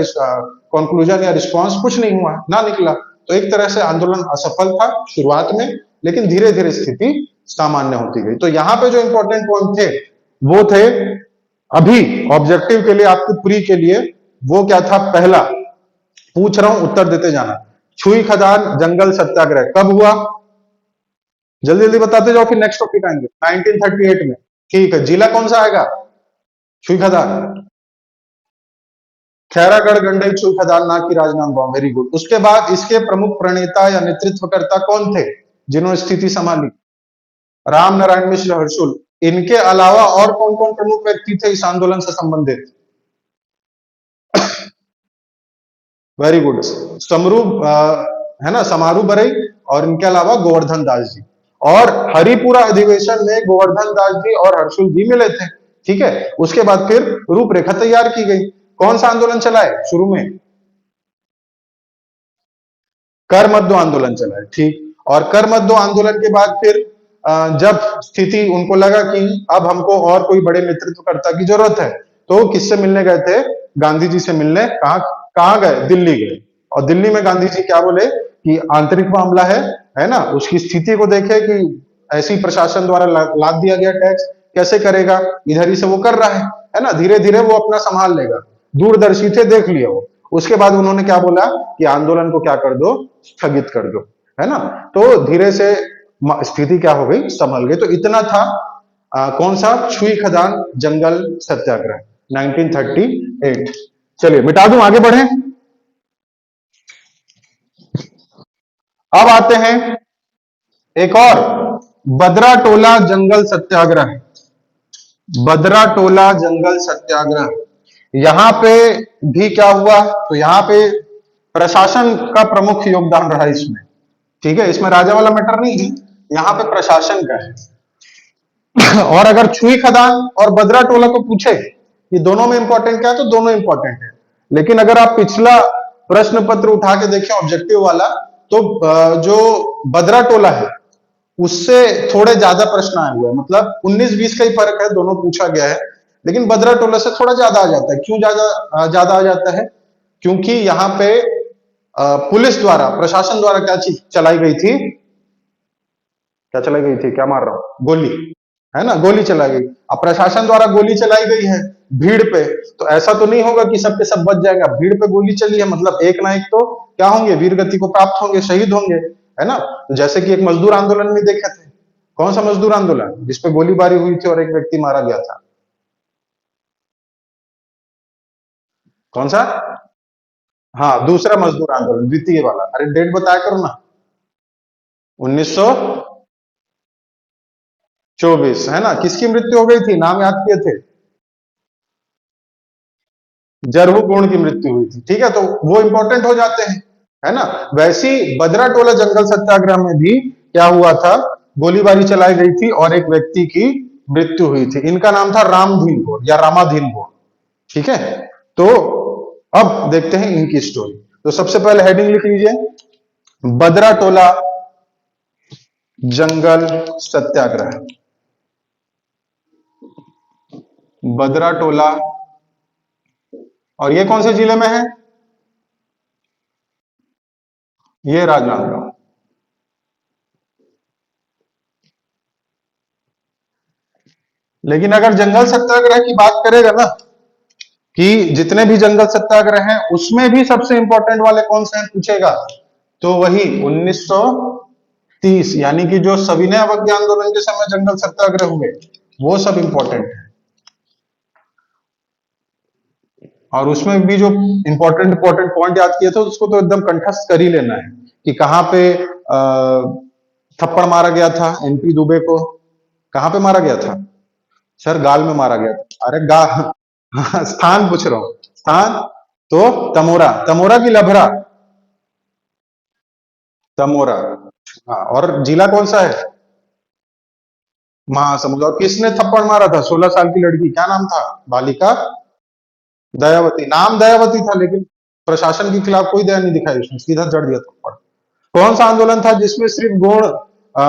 कंक्लूजन या रिस्पॉन्स कुछ नहीं हुआ, ना निकला, तो एक तरह से आंदोलन असफल था शुरुआत में, लेकिन धीरे धीरे स्थिति सामान्य होती गई। तो यहाँ पे जो इंपॉर्टेंट पॉइंट थे वो थे, अभी ऑब्जेक्टिव के लिए, आपके प्री के लिए, वो क्या था, पहला पूछ रहा हूं उत्तर देते जाना, छुई खदान जंगल सत्याग्रह कब हुआ? जल्दी जल्दी बताते जाओ, फिर नेक्स्ट टॉपिक आएंगे। 1938 में, ठीक है। जिला कौन सा आएगा? छुई खदान, खैरागढ़, गंडई, छुई खदान, ना कि राजनांदगांव। Very good. उसके बाद इसके प्रमुख प्रणेता या नेतृत्वकर्ता कौन थे जिन्होंने स्थिति संभाली? राम नारायण मिश्र, हर्षुल। इनके अलावा और कौन कौन प्रमुख व्यक्ति थे इस आंदोलन से संबंधित? Very good. समरू है ना, समारू बरई, और इनके अलावा गोवर्धन दास जी। और हरिपुरा अधिवेशन में गोवर्धन दास जी और हर्षुल जी मिले थे, ठीक है। उसके बाद फिर रूपरेखा तैयार की गई। कौन सा आंदोलन चला है शुरू में? कर मत दो आंदोलन चला है, ठीक। और कर मत दो आंदोलन के बाद फिर जब स्थिति उनको लगा कि अब हमको और कोई बड़े नेतृत्वकर्ता की जरूरत है, तो किससे मिलने गए थे? गांधी जी से मिलने। कहा कहाँ गए? दिल्ली गए। और दिल्ली में गांधी जी क्या बोले कि आंतरिक मामला है ना, उसकी स्थिति को देखे कि ऐसी प्रशासन द्वारा लाद दिया गया टैक्स, कैसे करेगा, इधर ही से वो कर रहा है ना, धीरे धीरे वो अपना संभाल लेगा। दूरदर्शी थे, देख लिया वो। उसके बाद उन्होंने क्या बोला कि आंदोलन को क्या कर दो, स्थगित कर दो, है ना। तो धीरे से स्थिति क्या हो गई, संभल गई। तो इतना था कौन सा, छुई खदान जंगल सत्याग्रह 1938। चलिए मिटा दूं, आगे बढ़े। अब आते हैं एक और, बदरा टोला जंगल सत्याग्रह। बदरा टोला जंगल सत्याग्रह, यहां पे भी क्या हुआ, तो यहां पे प्रशासन का प्रमुख योगदान रहा इसमें, ठीक है। इसमें राजा वाला मैटर नहीं है, यहाँ पे प्रशासन का है। और अगर छुई खदान और बदरा टोला को पूछे कि दोनों में इंपॉर्टेंट क्या है, तो दोनों इंपॉर्टेंट है। लेकिन अगर आप पिछला प्रश्न पत्र उठा के देखें ऑब्जेक्टिव वाला, तो जो बदरा टोला है उससे थोड़े ज्यादा प्रश्न आए हुए हैं, मतलब 19-20 का ही फर्क है, दोनों पूछा गया है। लेकिन बदरा टोला से थोड़ा ज्यादा आ जाता है। क्यों ज्यादा आ जाता है? क्योंकि यहाँ पे पुलिस द्वारा, प्रशासन द्वारा क्या चीज चलाई गई थी, क्या चलाई गई थी, क्या मार रहा हूं, गोली, है ना, गोली चलाई गई। अब प्रशासन द्वारा गोली चलाई गई है भीड़ पे, तो ऐसा तो नहीं होगा कि सब के सब बच जाएगा। भीड़ पे गोली चली है मतलब एक ना एक तो क्या होंगे, वीर गति को प्राप्त होंगे, शहीद होंगे, है ना। जैसे कि एक मजदूर आंदोलन में देखे थे, कौन सा मजदूर आंदोलन जिसपे गोलीबारी हुई थी और एक व्यक्ति मारा गया था, कौन सा? हाँ, दूसरा मजदूर आंदोलन, द्वितीय वाला। अरे डेट बताया करो ना, 1900 24 है ना। किसकी मृत्यु हो गई थी, नाम याद किए थे? जरहू की मृत्यु हुई थी। ठीक है, तो वो इंपॉर्टेंट हो जाते हैं, है ना। वैसी बदराटोला जंगल सत्याग्रह में भी क्या हुआ था, गोलीबारी चलाई गई थी और एक व्यक्ति की मृत्यु हुई थी। इनका नाम था रामधीन घोड़ या रामाधीन घोड़। ठीक है, तो अब देखते हैं इनकी स्टोरी। तो सबसे पहले हेडिंग लिख लीजिए, बदराटोला जंगल सत्याग्रह। बदराटोला, और ये कौन से जिले में है? ये राजनांदगांव। लेकिन अगर जंगल सत्याग्रह की बात करेगा ना, कि जितने भी जंगल सत्याग्रह हैं उसमें भी सबसे इंपॉर्टेंट वाले कौन से हैं पूछेगा, तो वही 1930, यानी कि जो सविनय अवज्ञा आंदोलन के समय जंगल सत्याग्रह हुए, वो सब इंपॉर्टेंट है। और उसमें भी जो इंपॉर्टेंट इंपॉर्टेंट पॉइंट याद किए थे उसको तो एकदम कंठस्थ कर ही लेना है, कि कहां पे थप्पड़ मारा गया था एमपी दुबे को। कहां पे मारा गया था सर? गाल में मारा गया था। अरे स्थान पूछ रहा हूं, स्थान। तो तमोरा, तमोरा की लभरा, तमोरा। हाँ, और जिला कौन सा है? महासमुंद। और किसने थप्पड़ मारा था? 16 साल की लड़की, क्या नाम था? बालिका दयावती। नाम दयावती था, लेकिन प्रशासन के खिलाफ कोई दया नहीं दिखाई, उसने सीधा जड़ दिया थप्पड़। कौन सा आंदोलन था जिसमें सिर्फ गोंड,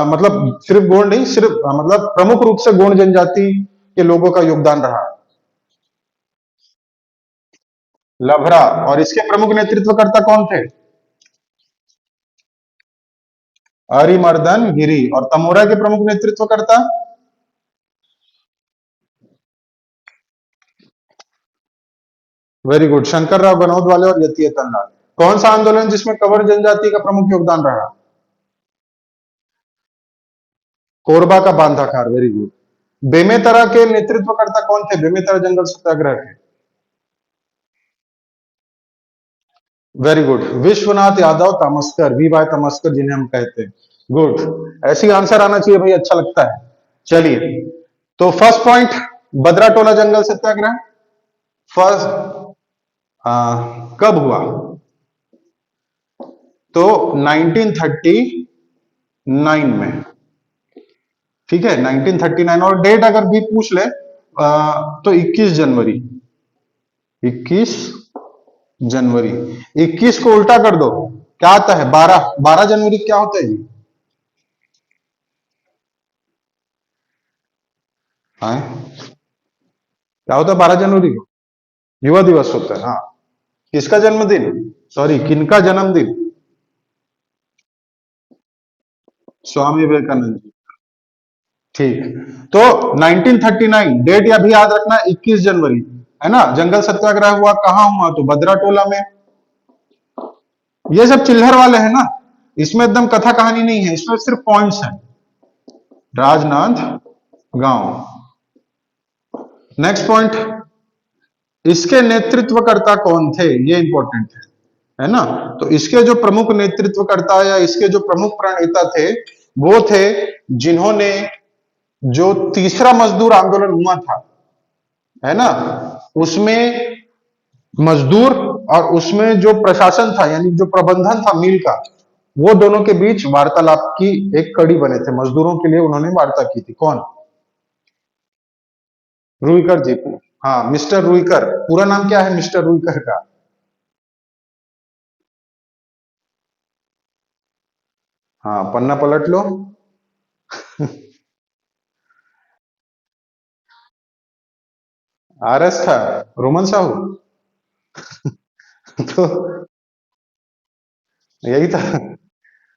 मतलब सिर्फ गोंड नहीं, सिर्फ मतलब प्रमुख रूप से गोंड जनजाति के लोगों का योगदान रहा? लभरा। और इसके प्रमुख नेतृत्वकर्ता कौन थे? अरिमर्दन गिरी। और तमोरा के प्रमुख नेतृत्वकर्ता? वेरी गुड, शंकरराव गनौद वाले और यतीयतन लाल। कौन सा आंदोलन जिसमें कंवर जनजाति का प्रमुख योगदान रहा? कोरबा का बांधाखार। Very good. बेमेतरा के नेतृत्वकर्ता कौन थे, बेमेतरा जंगल सत्याग्रह के? Very good, Vishwanath Yadav Tamaskar, V भाई तमस्कर जिन्हें हम कहते हैं। गुड, ऐसी आंसर आना चाहिए भाई, अच्छा लगता है। चलिए, तो फर्स्ट पॉइंट, बदराटोला जंगल सत्याग्रह फर्स्ट कब हुआ? तो 1939 में। ठीक है, 1939। और डेट अगर भी पूछ ले तो 21 जनवरी। 21 जनवरी। 21 को उल्टा कर दो, क्या आता है? 12। 12 जनवरी क्या होता है जी? हाँ, क्या होता है 12 जनवरी को? युवा दिवस होता है। हाँ, किसका जन्मदिन, सॉरी किनका जन्मदिन? स्वामी विवेकानंद जी। ठीक, तो 1939 डेट या भी याद रखना, 21 जनवरी, है ना। जंगल सत्याग्रह हुआ कहां हुआ? तो बदराटोला में। ये सब चिल्हर वाले हैं ना, इसमें एकदम कथा कहानी नहीं है, इसमें सिर्फ पॉइंट्स हैं। राजनांदगांव। नेक्स्ट पॉइंट, इसके नेतृत्वकर्ता कौन थे, ये इंपॉर्टेंट है ना। तो इसके जो प्रमुख नेतृत्वकर्ता या इसके जो प्रमुख प्रणेता थे, वो थे जिन्होंने जो तीसरा मजदूर आंदोलन हुआ था, है ना, उसमें मजदूर और उसमें जो प्रशासन था, यानी जो प्रबंधन था मिल का, वो दोनों के बीच वार्तालाप की एक कड़ी बने थे। मजदूरों के लिए उन्होंने वार्ता की थी। कौन? रुईकर जी। हाँ, मिस्टर रुईकर। पूरा नाम क्या है मिस्टर रुईकर का? हाँ, पन्ना पलट लो। आरएस था, रोमन साहू। तो यही था,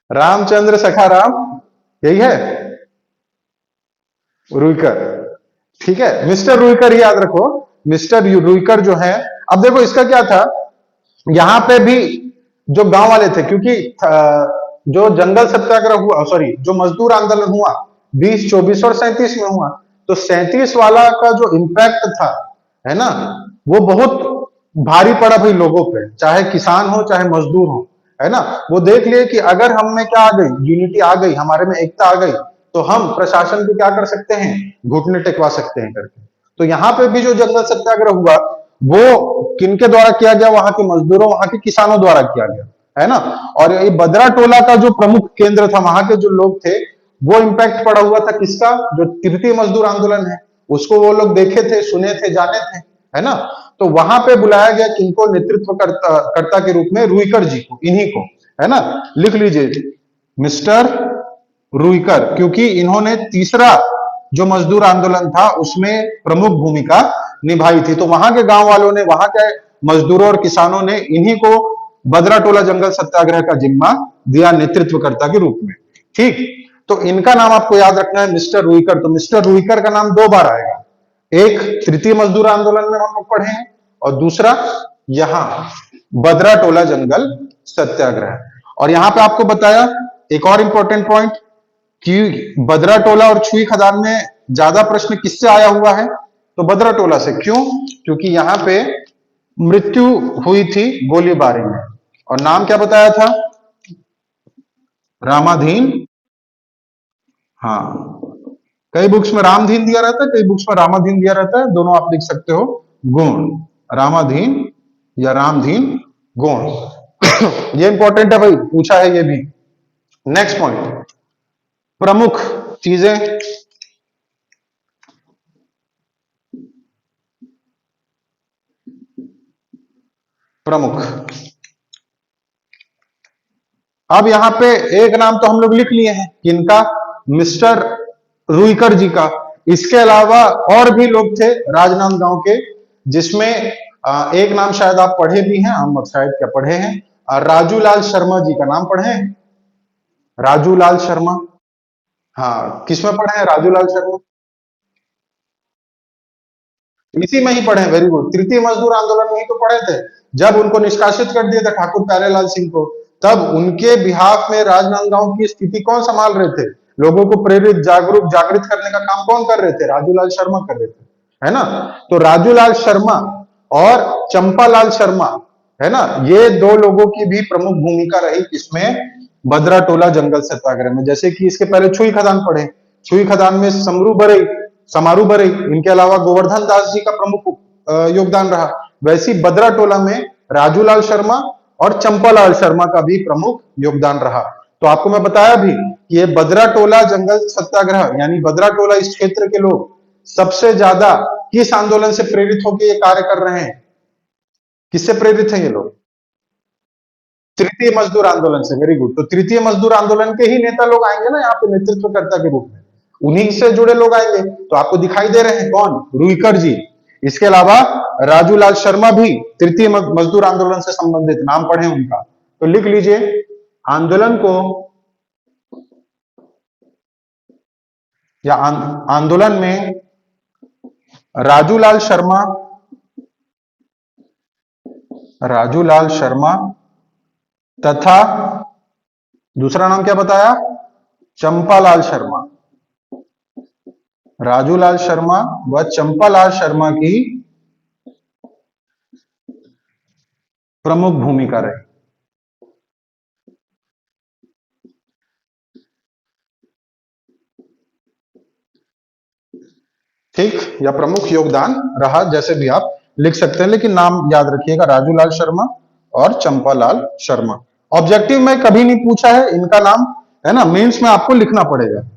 रामचंद्र सखा राम, यही है रुईकर। ठीक है, मिस्टर रुईकर ही याद रखो। मिस्टर रुईकर जो है, अब देखो इसका क्या था, यहां पे भी जो गांव वाले थे, क्योंकि जो जंगल सत्याग्रह हुआ, सॉरी जो मजदूर आंदोलन हुआ 20, 24 और 37 में हुआ, तो 37 वाला का जो इम्पैक्ट था, है ना, वो बहुत भारी पड़ा भाई लोगों पे, चाहे किसान हो चाहे मजदूर हो, है ना। वो देख लिए कि अगर हम में क्या आ गई, यूनिटी आ गई, हमारे में एकता आ गई, तो हम प्रशासन को क्या कर सकते हैं, घुटने टेकवा सकते हैं करके। तो यहाँ पे भी जो जंगल सत्याग्रह हुआ वो किनके द्वारा किया गया, वहां के मजदूरों, वहां के किसानों द्वारा किया गया, है ना। और ये बदरा टोला का जो प्रमुख केंद्र था, वहां के जो लोग थे, वो इम्पैक्ट पड़ा हुआ था किसका, जो तृतीय मजदूर आंदोलन है उसको वो लोग देखे थे, सुने थे, जाने थे, है ना। तो वहां पे बुलाया गया किनको, नेतृत्व कर्ता के रूप में रुईकर जी को, इन्हीं को, है ना। लिख लीजिए मिस्टर रुईकर, क्योंकि इन्होंने तीसरा जो मजदूर आंदोलन था उसमें प्रमुख भूमिका निभाई थी। तो वहां के गांव वालों ने, वहां के मजदूरों और किसानों ने इन्हीं को बदरा टोला जंगल सत्याग्रह का जिम्मा दिया नेतृत्वकर्ता के रूप में। ठीक, तो इनका नाम आपको याद रखना है, मिस्टर रुईकर। तो मिस्टर रुईकर का नाम दो बार आएगा, एक तृतीय मजदूर आंदोलन में हम लोग पढ़े हैं, और दूसरा यहां बदरा टोला जंगल सत्याग्रह। और यहां पे आपको बताया एक और इंपॉर्टेंट पॉइंट कि बदरा टोला और छुई खदान में ज्यादा प्रश्न किससे आया हुआ है, तो बदरा टोला से। क्यों, क्योंकि यहां पे मृत्यु हुई थी गोलीबारी में, और नाम क्या बताया था, रामाधीन। हाँ, कई बुक्स में रामधीन दिया रहता है, कई बुक्स में रामाधीन दिया रहता है, दोनों आप लिख सकते हो, गुण, रामाधीन या रामधीन गुण। ये इंपॉर्टेंट है भाई, पूछा है ये भी। नेक्स्ट पॉइंट, प्रमुख चीजें, प्रमुख। अब यहां पे एक नाम तो हम लोग लिख लिए हैं, किनका, मिस्टर रुईकर जी का। इसके अलावा और भी लोग थे राजनांदगांव के, जिसमें एक नाम शायद आप पढ़े भी हैं, हम शायद क्या पढ़े हैं, राजूलाल शर्मा जी का नाम पढ़े हैं, राजूलाल शर्मा। हाँ, किसमें पढ़े हैं राजूलाल शर्मा, इसी में ही पढ़े हैं, वेरी गुड। तृतीय मजदूर आंदोलन में ही तो पढ़े थे, जब उनको निष्कासित कर दिया था ठाकुर प्यारेलाल सिंह को, तब उनके बिहाफ में राजनांदगांव की स्थिति कौन संभाल रहे थे, लोगों को प्रेरित, जागरूक, जागृत करने का काम कौन कर रहे थे, राजूलाल शर्मा कर रहे थे, है ना। तो राजूलाल शर्मा और चंपालाल शर्मा, है ना, ये दो लोगों की भी प्रमुख भूमिका रही इसमें, बदरा टोला जंगल सत्याग्रह में। जैसे कि इसके पहले छुई खदान पढ़े, छुई खदान में समरू बरई, समारू बरई, इनके अलावा गोवर्धन दास जी का प्रमुख योगदान रहा। वैसी बदरा टोला में राजूलाल शर्मा और चंपालाल शर्मा का भी प्रमुख योगदान रहा। तो आपको मैं बताया भी कि ये बदरा टोला जंगल सत्याग्रह, यानी बदरा टोला इस क्षेत्र के लोग सबसे ज्यादा किस आंदोलन से प्रेरित होकर ये कार्य कर रहे हैं, किससे प्रेरित है ये लोग, तृतीय मजदूर आंदोलन से। Very good. तो तृतीय मजदूर आंदोलन के ही नेता लोग आएंगे ना यहाँ पे नेतृत्वकर्ता के रूप में, उन्हीं से जुड़े लोग आएंगे। तो आपको दिखाई दे रहे हैं कौन, रुईकर जी। इसके अलावा राजूलाल शर्मा भी तृतीय मजदूर आंदोलन से संबंधित, नाम पढ़े उनका। तो लिख लीजिए, आंदोलन को या आंदोलन में राजूलाल शर्मा, राजूलाल शर्मा तथा दूसरा नाम क्या बताया, चंपालाल शर्मा, राजूलाल शर्मा व चंपालाल शर्मा की प्रमुख भूमिका रही। ठीक, या प्रमुख योगदान रहा, जैसे भी आप लिख सकते हैं, लेकिन नाम याद रखिएगा, राजूलाल शर्मा और चंपालाल शर्मा। ऑब्जेक्टिव में कभी नहीं पूछा है इनका नाम, है ना, मेंस में आपको लिखना पड़ेगा।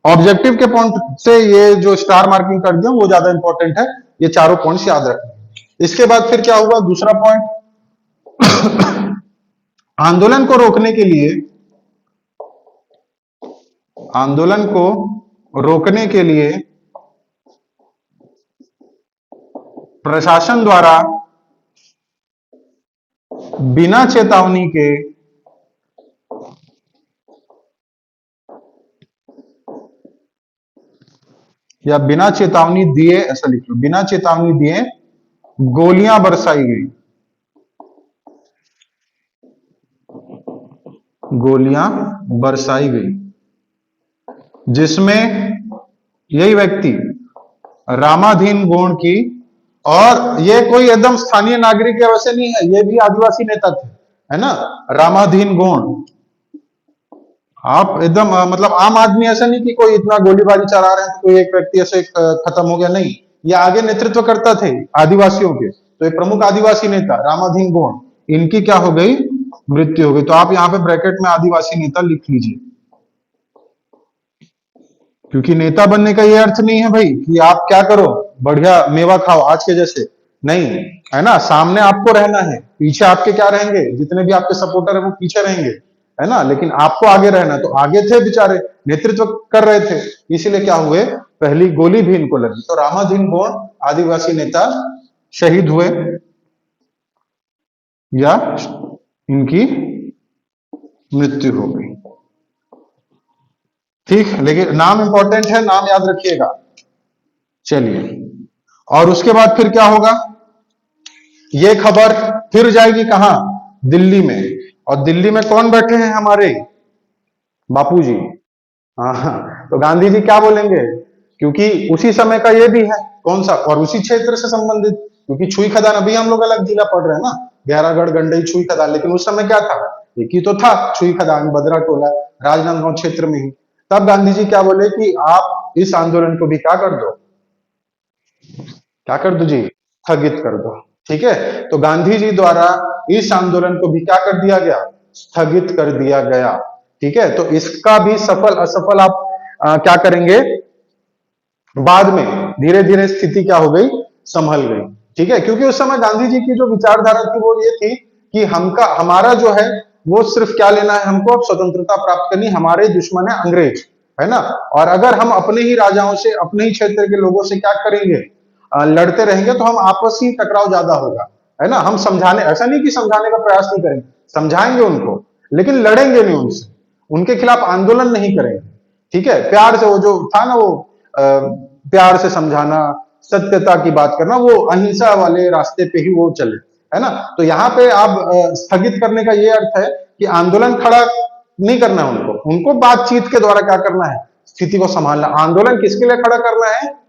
ऑब्जेक्टिव के पॉइंट से ये जो स्टार मार्किंग कर दिया वो ज्यादा इंपॉर्टेंट है, ये चारों पॉइंट्स याद रखना। इसके बाद फिर क्या हुआ, दूसरा पॉइंट, आंदोलन को रोकने के लिए, आंदोलन को रोकने के लिए प्रशासन द्वारा बिना चेतावनी के या बिना चेतावनी दिए, ऐसा लिख लो, बिना चेतावनी दिए गोलियां बरसाई गई, गोलियां बरसाई गई, जिसमें यही व्यक्ति रामाधीन गोण की, और ये कोई एकदम स्थानीय नागरिक है वैसे नहीं है, ये भी आदिवासी नेता थे, है ना, रामाधीन गोण। आप एकदम मतलब आम आदमी, ऐसा नहीं कि कोई इतना गोलीबारी चला रहे हैं तो कोई एक व्यक्ति ऐसे खत्म हो गया, नहीं। ये आगे नेतृत्व करता थे आदिवासियों के, तो एक प्रमुख आदिवासी नेता रामाधीन गोंड, इनकी क्या हो गई, मृत्यु हो गई। तो आप यहाँ पे ब्रैकेट में आदिवासी नेता लिख लीजिए, क्योंकि नेता बनने का ये अर्थ नहीं है भाई कि आप क्या करो, बढ़िया मेवा खाओ आज के जैसे, नहीं, है ना। सामने आपको रहना है, पीछे आपके क्या रहेंगे, जितने भी आपके सपोर्टर है वो पीछे रहेंगे, है ना, लेकिन आपको आगे रहना है। तो आगे थे बेचारे, नेतृत्व कर रहे थे, इसीलिए क्या हुए, पहली गोली भी इनको लगी। तो रामाधीन गोंड आदिवासी नेता शहीद हुए, या इनकी मृत्यु हो गई। ठीक, लेकिन नाम इंपॉर्टेंट है, नाम याद रखिएगा। चलिए, और उसके बाद फिर क्या होगा, ये खबर फिर जाएगी कहां, दिल्ली में। और दिल्ली में कौन बैठे हैं, हमारे बापूजी। हाँ, तो गांधी जी क्या बोलेंगे, क्योंकि उसी समय का ये भी है, कौन सा, और उसी क्षेत्र से संबंधित, क्योंकि छुई खदान, अभी हम लोग अलग जिला पढ़ रहे हैं ना, गहरागढ़ गंडई छुई खदान, लेकिन उस समय क्या था, एक ही तो था, छुई खदान बदरा टोला राजनांदगांव क्षेत्र में ही। तब गांधी जी क्या बोले कि आप इस आंदोलन को भी क्या कर दो, क्या कर दो जी, स्थगित कर दो। ठीक है, तो गांधी जी द्वारा इस आंदोलन को भी क्या कर दिया गया, स्थगित कर दिया गया। ठीक है, तो इसका भी सफल असफल आप क्या करेंगे, बाद में धीरे धीरे स्थिति क्या हो गई, संभल गई। ठीक है, क्योंकि उस समय गांधी जी की जो विचारधारा थी वो ये थी कि हमारा जो है वो सिर्फ क्या लेना है, हमको अब स्वतंत्रता प्राप्त करनी, हमारे दुश्मन है अंग्रेज, है ना। और अगर हम अपने ही राजाओं से, अपने ही क्षेत्र के लोगों से क्या करेंगे, लड़ते रहेंगे, तो हम आपसी टकराव ज्यादा होगा, है ना। हम समझाने, ऐसा नहीं कि समझाने का प्रयास नहीं करेंगे, समझाएंगे उनको, लेकिन लड़ेंगे नहीं उनसे, उनके खिलाफ आंदोलन नहीं करेंगे। ठीक है, प्यार से, वो जो था ना वो प्यार से समझाना, सत्यता की बात करना, वो अहिंसा वाले रास्ते पे ही वो चले, है ना। तो यहाँ पे आप स्थगित करने का ये अर्थ है कि आंदोलन खड़ा नहीं करना है उनको, उनको बातचीत के द्वारा क्या करना है, स्थिति को संभालना। आंदोलन किसके लिए खड़ा करना है,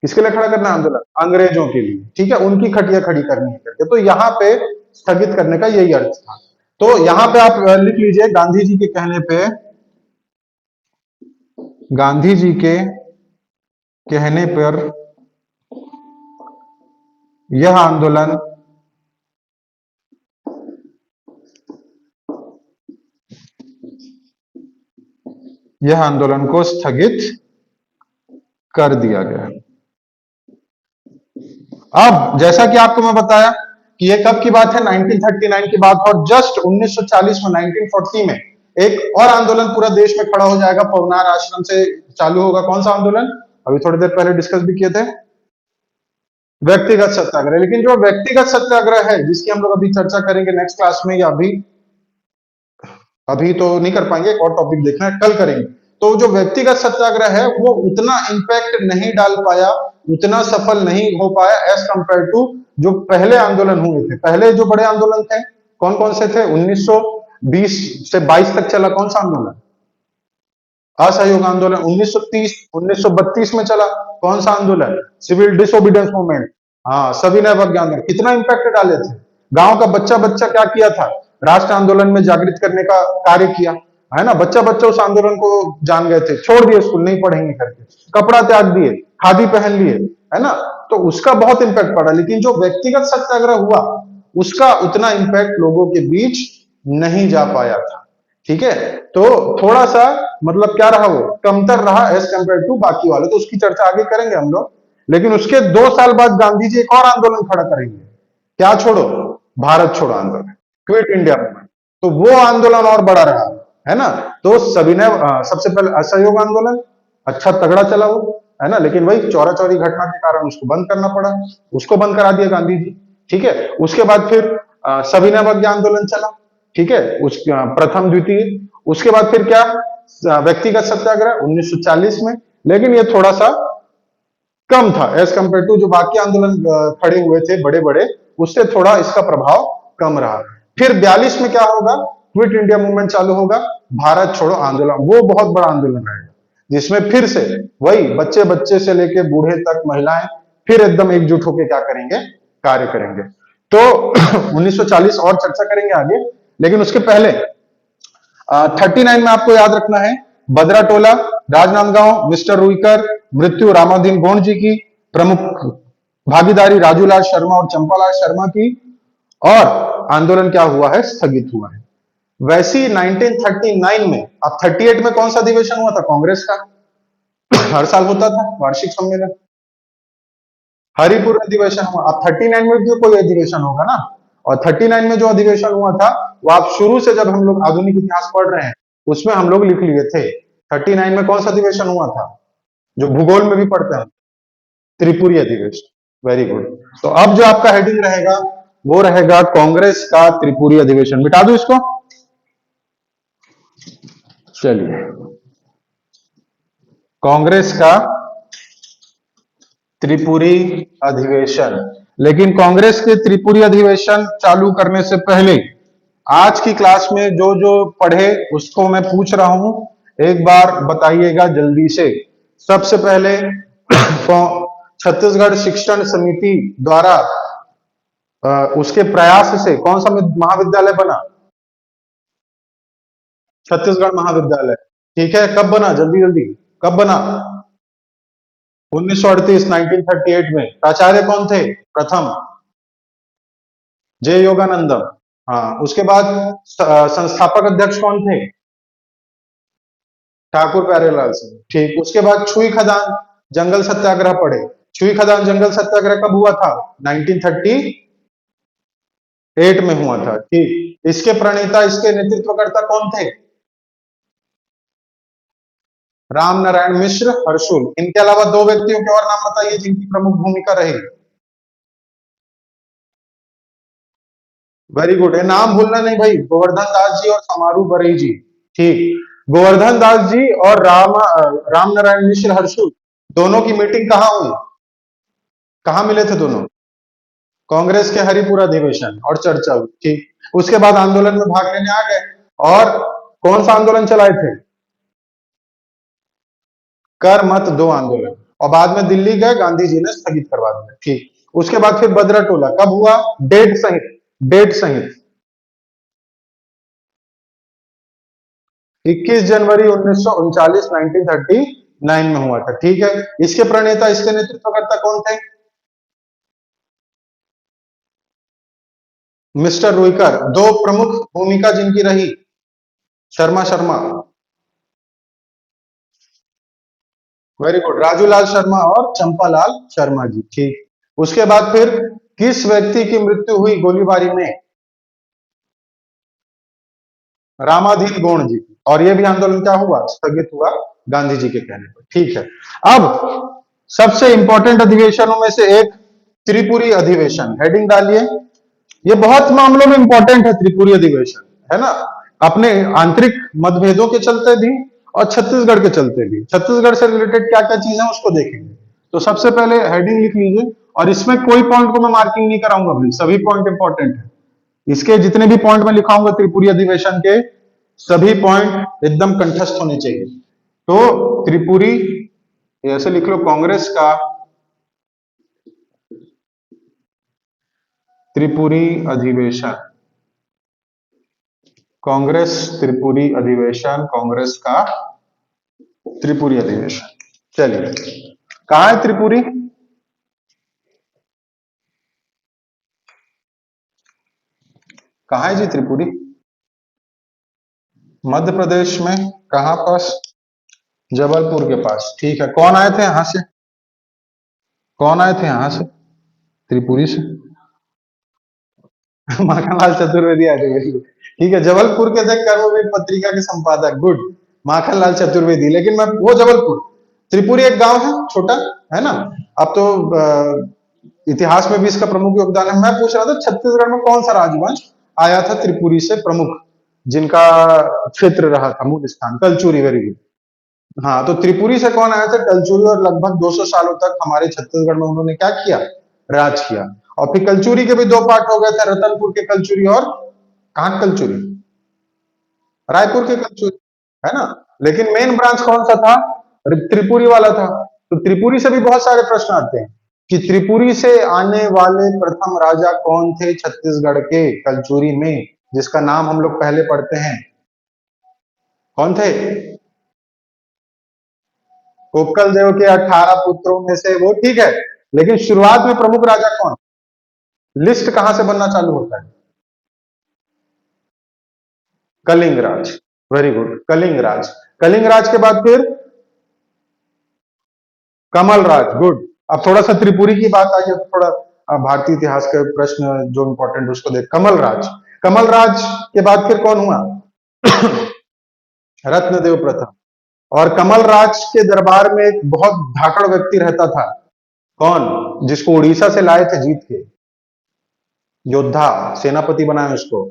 किसके लिए खड़ा करना है आंदोलन, अंग्रेजों के लिए। ठीक है, उनकी खटिया खड़ी करनी है करके, तो यहाँ पे स्थगित करने का यही अर्थ था। तो यहाँ पे आप लिख लीजिए, गांधी जी के कहने पे, गांधी जी के कहने पर यह आंदोलन को स्थगित कर दिया गया। अब जैसा कि आपको मैं बताया कि ये कब की बात है, 1939 की बात, और जस्ट 1940 में, 1940 में एक और आंदोलन पूरा देश में खड़ा हो जाएगा, पवनार आश्रम से चालू होगा। कौन सा आंदोलन, अभी थोड़ी देर पहले डिस्कस भी किए थे, व्यक्तिगत सत्याग्रह। लेकिन जो व्यक्तिगत सत्याग्रह है, जिसकी हम लोग अभी चर्चा करेंगे नेक्स्ट क्लास में, या अभी अभी तो नहीं कर पाएंगे, एक और टॉपिक देखना है, कल करेंगे। तो जो व्यक्तिगत सत्याग्रह है वो उतना इंपैक्ट नहीं डाल पाया, उतना सफल नहीं हो पाया एज कंपेयर टू जो पहले आंदोलन हुए थे। पहले जो बड़े आंदोलन थे कौन कौन से थे, 1920 से 22 तक चला कौन सा आंदोलन, असहयोग आंदोलन। 1930 1932 में चला कौन सा आंदोलन, सिविल डिसोबीडियंस मूवमेंट। हाँ, सविनय अवज्ञा आंदोलन, कितना इंपैक्ट डाले थे, गांव का बच्चा बच्चा क्या किया था, राष्ट्र आंदोलन में जागृत करने का कार्य किया, है ना। बच्चा बच्चा उस आंदोलन को जान गए थे, छोड़ दिए स्कूल, नहीं पढ़ेंगे करके, कपड़ा त्याग दिए, खादी पहन लिए, है ना। तो उसका बहुत इंपैक्ट पड़ा। लेकिन जो व्यक्तिगत सत्याग्रह हुआ उसका उतना इंपैक्ट लोगों के बीच नहीं जा पाया था। ठीक है, तो थोड़ा सा मतलब क्या रहा, वो कमतर रहा एज कंपेयर टू बाकी वाले, तो उसकी चर्चा आगे करेंगे हम लोग। लेकिन उसके 2 साल बाद गांधी जी एक और आंदोलन खड़ा करेंगे, क्या छोड़ो, भारत छोड़ो आंदोलन, क्विट इंडिया मूवमेंट। तो वो आंदोलन और बड़ा रहा, है ना। तो सविनय सबसे पहले असहयोग आंदोलन अच्छा तगड़ा चला वो, है ना, लेकिन वही चौरा चौरी घटना के कारण उसको बंद करना पड़ा, उसको बंद करा दिया गांधी जी। ठीक है, उसके बाद फिर सविनय अवज्ञा आंदोलन चला। ठीक है, उस प्रथम द्वितीय, उसके बाद फिर क्या, व्यक्तिगत सत्याग्रह 1940 में। लेकिन ये थोड़ा सा कम था एज कंपेयर टू जो बाकी आंदोलन खड़े हुए थे बड़े बड़े, उससे थोड़ा इसका प्रभाव कम रहा। फिर 42 में क्या होगा, क्विट इंडिया मूवमेंट चालू होगा, भारत छोड़ो आंदोलन, वो बहुत बड़ा आंदोलन रहेगा, जिसमें फिर से वही बच्चे बच्चे से लेके बूढ़े तक, महिलाएं फिर एकदम एकजुट होकर क्या करेंगे, कार्य करेंगे। तो 1940 और चर्चा करेंगे आगे, लेकिन उसके पहले 39 में आपको याद रखना है, बदरा टोला, राजनांदगांव, मिस्टर रुईकर, मृत्यु रामाधीन गोंड जी की, प्रमुख भागीदारी राजूलाल शर्मा और चंपालाल शर्मा की, और आंदोलन क्या हुआ है, स्थगित हुआ है। वैसी 1939 में, अब 38 में कौन सा अधिवेशन हुआ था, कांग्रेस का। हर साल होता था वार्षिक सम्मेलन, हरिपुर अधिवेशन हुआ। अब 39 में भी कोई अधिवेशन होगा ना, और 39 में जो अधिवेशन हुआ था वो आप शुरू से, जब हम लोग आधुनिक इतिहास पढ़ रहे हैं उसमें हम लोग लिख लिए थे। 39 में कौन सा अधिवेशन हुआ था, जो भूगोल में भी पढ़ते हैं, त्रिपुरी अधिवेशन। Very good. तो अब जो आपका हेडिंग रहेगा वो रहेगा कांग्रेस का त्रिपुरी अधिवेशन। मिटा दू इसको, चलिए, कांग्रेस का त्रिपुरी अधिवेशन। लेकिन कांग्रेस के त्रिपुरी अधिवेशन चालू करने से पहले आज की क्लास में जो जो पढ़े उसको मैं पूछ रहा हूं, एक बार बताइएगा जल्दी से। सबसे पहले छत्तीसगढ़ शिक्षण समिति द्वारा उसके प्रयास से कौन सा महाविद्यालय बना, छत्तीसगढ़ महाविद्यालय। ठीक है, कब बना, जल्दी जल्दी, कब बना, 1938, 1938 में। प्राचार्य कौन थे, प्रथम जय योगानंदम। हाँ, उसके बाद संस्थापक अध्यक्ष कौन थे, ठाकुर प्यारेलाल सिंह। ठीक, उसके बाद छुई खदान जंगल सत्याग्रह पढ़े। छुई खदान जंगल सत्याग्रह कब हुआ था, 1938 में हुआ था। ठीक, इसके प्रणेता, इसके नेतृत्वकर्ता कौन थे, राम नारायण मिश्र, हर्षुल। इनके अलावा दो व्यक्तियों के और नाम बताइए जिनकी प्रमुख भूमिका रही। वेरी गुड, ये नाम भूलना नहीं भाई, गोवर्धन दास जी और समारू बरई जी। ठीक, गोवर्धन दास जी और राम नारायण मिश्र, हर्षुल, दोनों की मीटिंग कहाँ हुई, कहाँ मिले थे दोनों, कांग्रेस के हरिपुर अधिवेशन, और चर्चा हुई। ठीक, उसके बाद आंदोलन में भाग लेने आ गए, और कौन सा आंदोलन चलाए थे, कर मत दो आंदोलन, और बाद में दिल्ली गए, गांधी जी ने स्थगित करवा दिया। ठीक, उसके बाद फिर बदरा टोला कब हुआ, डेट सहित, डेट सहित 21 जनवरी 1939, 1939 में हुआ था। ठीक है, इसके प्रणेता, इसके नेतृत्वकर्ता कौन थे, मिस्टर रुईकर। दो प्रमुख भूमिका जिनकी रही, शर्मा शर्मा, वेरी गुड, राजूलाल शर्मा और चंपालाल शर्मा जी। ठीक, उसके बाद फिर किस व्यक्ति की मृत्यु हुई गोलीबारी में, रामाधीन गोंड जी की, और यह भी आंदोलन क्या हुआ, स्थगित हुआ गांधी जी के कहने पर। ठीक है, अब सबसे इंपॉर्टेंट अधिवेशनों में से एक त्रिपुरी अधिवेशन, हेडिंग डालिए। ये बहुत मामलों में इंपॉर्टेंट है त्रिपुरी अधिवेशन, है ना, अपने आंतरिक मतभेदों के चलते भी और छत्तीसगढ़ के चलते भी। छत्तीसगढ़ से रिलेटेड क्या क्या चीज है उसको देखेंगे। तो सबसे पहले हेडिंग लिख लीजिए, और इसमें कोई पॉइंट को मैं मार्किंग नहीं कराऊंगा भाई, सभी पॉइंट इंपॉर्टेंट है। इसके जितने भी पॉइंट मैं लिखाऊंगा त्रिपुरी अधिवेशन के, सभी पॉइंट एकदम कंठस्थ होने चाहिए। तो त्रिपुरी, ऐसे लिख लो, कांग्रेस का त्रिपुरी अधिवेशन, कांग्रेस त्रिपुरी अधिवेशन, कांग्रेस का त्रिपुरी अधिवेशन। चलिए, कहा है त्रिपुरी, कहा है जी त्रिपुरी, मध्य प्रदेश में, कहां पास, जबलपुर के पास। ठीक है, कौन आए थे यहां से, कौन आए थे यहां से, त्रिपुरी से, माखनलाल चतुर्वेदी आए थे। Very good. ठीक है, जबलपुर के थे कर्मवीर पत्रिका के संपादक, गुड, माखनलाल चतुर्वेदी। लेकिन मैं वो जबलपुर, त्रिपुरी एक गांव है छोटा, है ना। अब तो इतिहास में भी इसका प्रमुख योगदान है। मैं पूछ रहा था छत्तीसगढ़ में कौन सा राजवंश आया था त्रिपुरी से, प्रमुख जिनका क्षेत्र रहा था, मूल स्थान, कलचुरी। Very good. हाँ, तो त्रिपुरी से कौन आया था, कलचुरी, और लगभग 200 सालों तक हमारे छत्तीसगढ़ में उन्होंने क्या किया, राज किया। और फिर कलचुरी के भी दो पार्ट हो गए थे, रतनपुर के कलचुरी और कहां कलचुरी, रायपुर के कलचुरी, है ना। लेकिन मेन ब्रांच कौन सा था, त्रिपुरी वाला था। तो त्रिपुरी से भी बहुत सारे प्रश्न आते हैं कि त्रिपुरी से आने वाले प्रथम राजा कौन थे छत्तीसगढ़ के, कलचुरी में, जिसका नाम हम लोग पहले पढ़ते हैं, कौन थे? कोक्कल देव के 18 पुत्रों में से वो ठीक है, लेकिन शुरुआत में प्रमुख राजा कौन? लिस्ट कहां से बनना चालू होता है? कलिंगराज। Very good, Kalingaraj. कलिंगराज के बाद फिर कमलराज। गुड। अब थोड़ा सा त्रिपुरी की बात आ जाए तो थोड़ा भारतीय इतिहास का प्रश्न जो इंपॉर्टेंट उसको देख। कमलराज। कमलराज के बाद फिर कौन हुआ? रत्नदेव प्रथम। और कमलराज के दरबार में एक बहुत धाकड़ व्यक्ति रहता था। कौन? जिसको उड़ीसा से लाए थे जीत के, योद्धा, सेनापति बनाए उसको।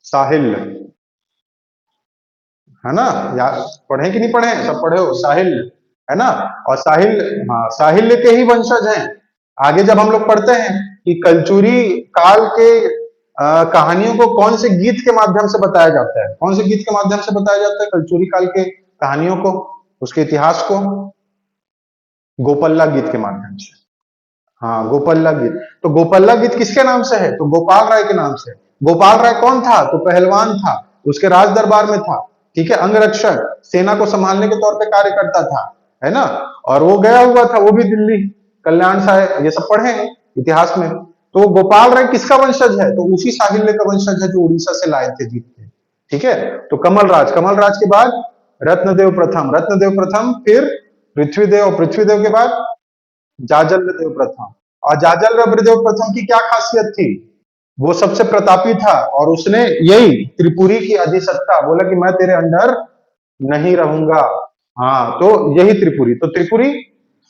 साहिल, है ना? यार पढ़े कि नहीं पढ़े? सब पढ़े हो। साहिल, है ना? और साहिल, हाँ, साहिल के ही वंशज हैं। आगे जब हम लोग पढ़ते हैं कि कलचुरी काल के कहानियों को कौन से गीत के माध्यम से बताया जाता है? कौन से गीत के माध्यम से बताया जाता है कलचुरी काल के कहानियों को, उसके इतिहास को? गोपल्ला गीत के माध्यम से। हाँ, गोपल्ला गीत। तो गोपल्ला गीत किसके नाम से है? तो गोपाल राय के नाम से। गोपाल राय कौन था? तो पहलवान था, उसके राज दरबार में था, ठीक है, अंगरक्षक, सेना को संभालने के तौर पे कार्य करता था, है ना? और वो गया हुआ था, वो भी दिल्ली, कल्याण साहिब, ये सब पढ़े हैं इतिहास में। तो गोपाल राय किसका वंशज है? तो उसी साहिल्य का वंशज है जो उड़ीसा से लाए थे जीत के, ठीक है। तो कमलराज, कमलराज के बाद रत्नदेव प्रथम, रत्नदेव प्रथम, फिर पृथ्वीदेव, पृथ्वीदेव के बाद जाजल्य देव प्रथम। और जाजल्य देव प्रथम की क्या खासियत थी? वो सबसे प्रतापी था और उसने यही त्रिपुरी की अधिसत्ता, बोला कि मैं तेरे अंडर नहीं रहूंगा। हाँ, तो यही त्रिपुरी। तो त्रिपुरी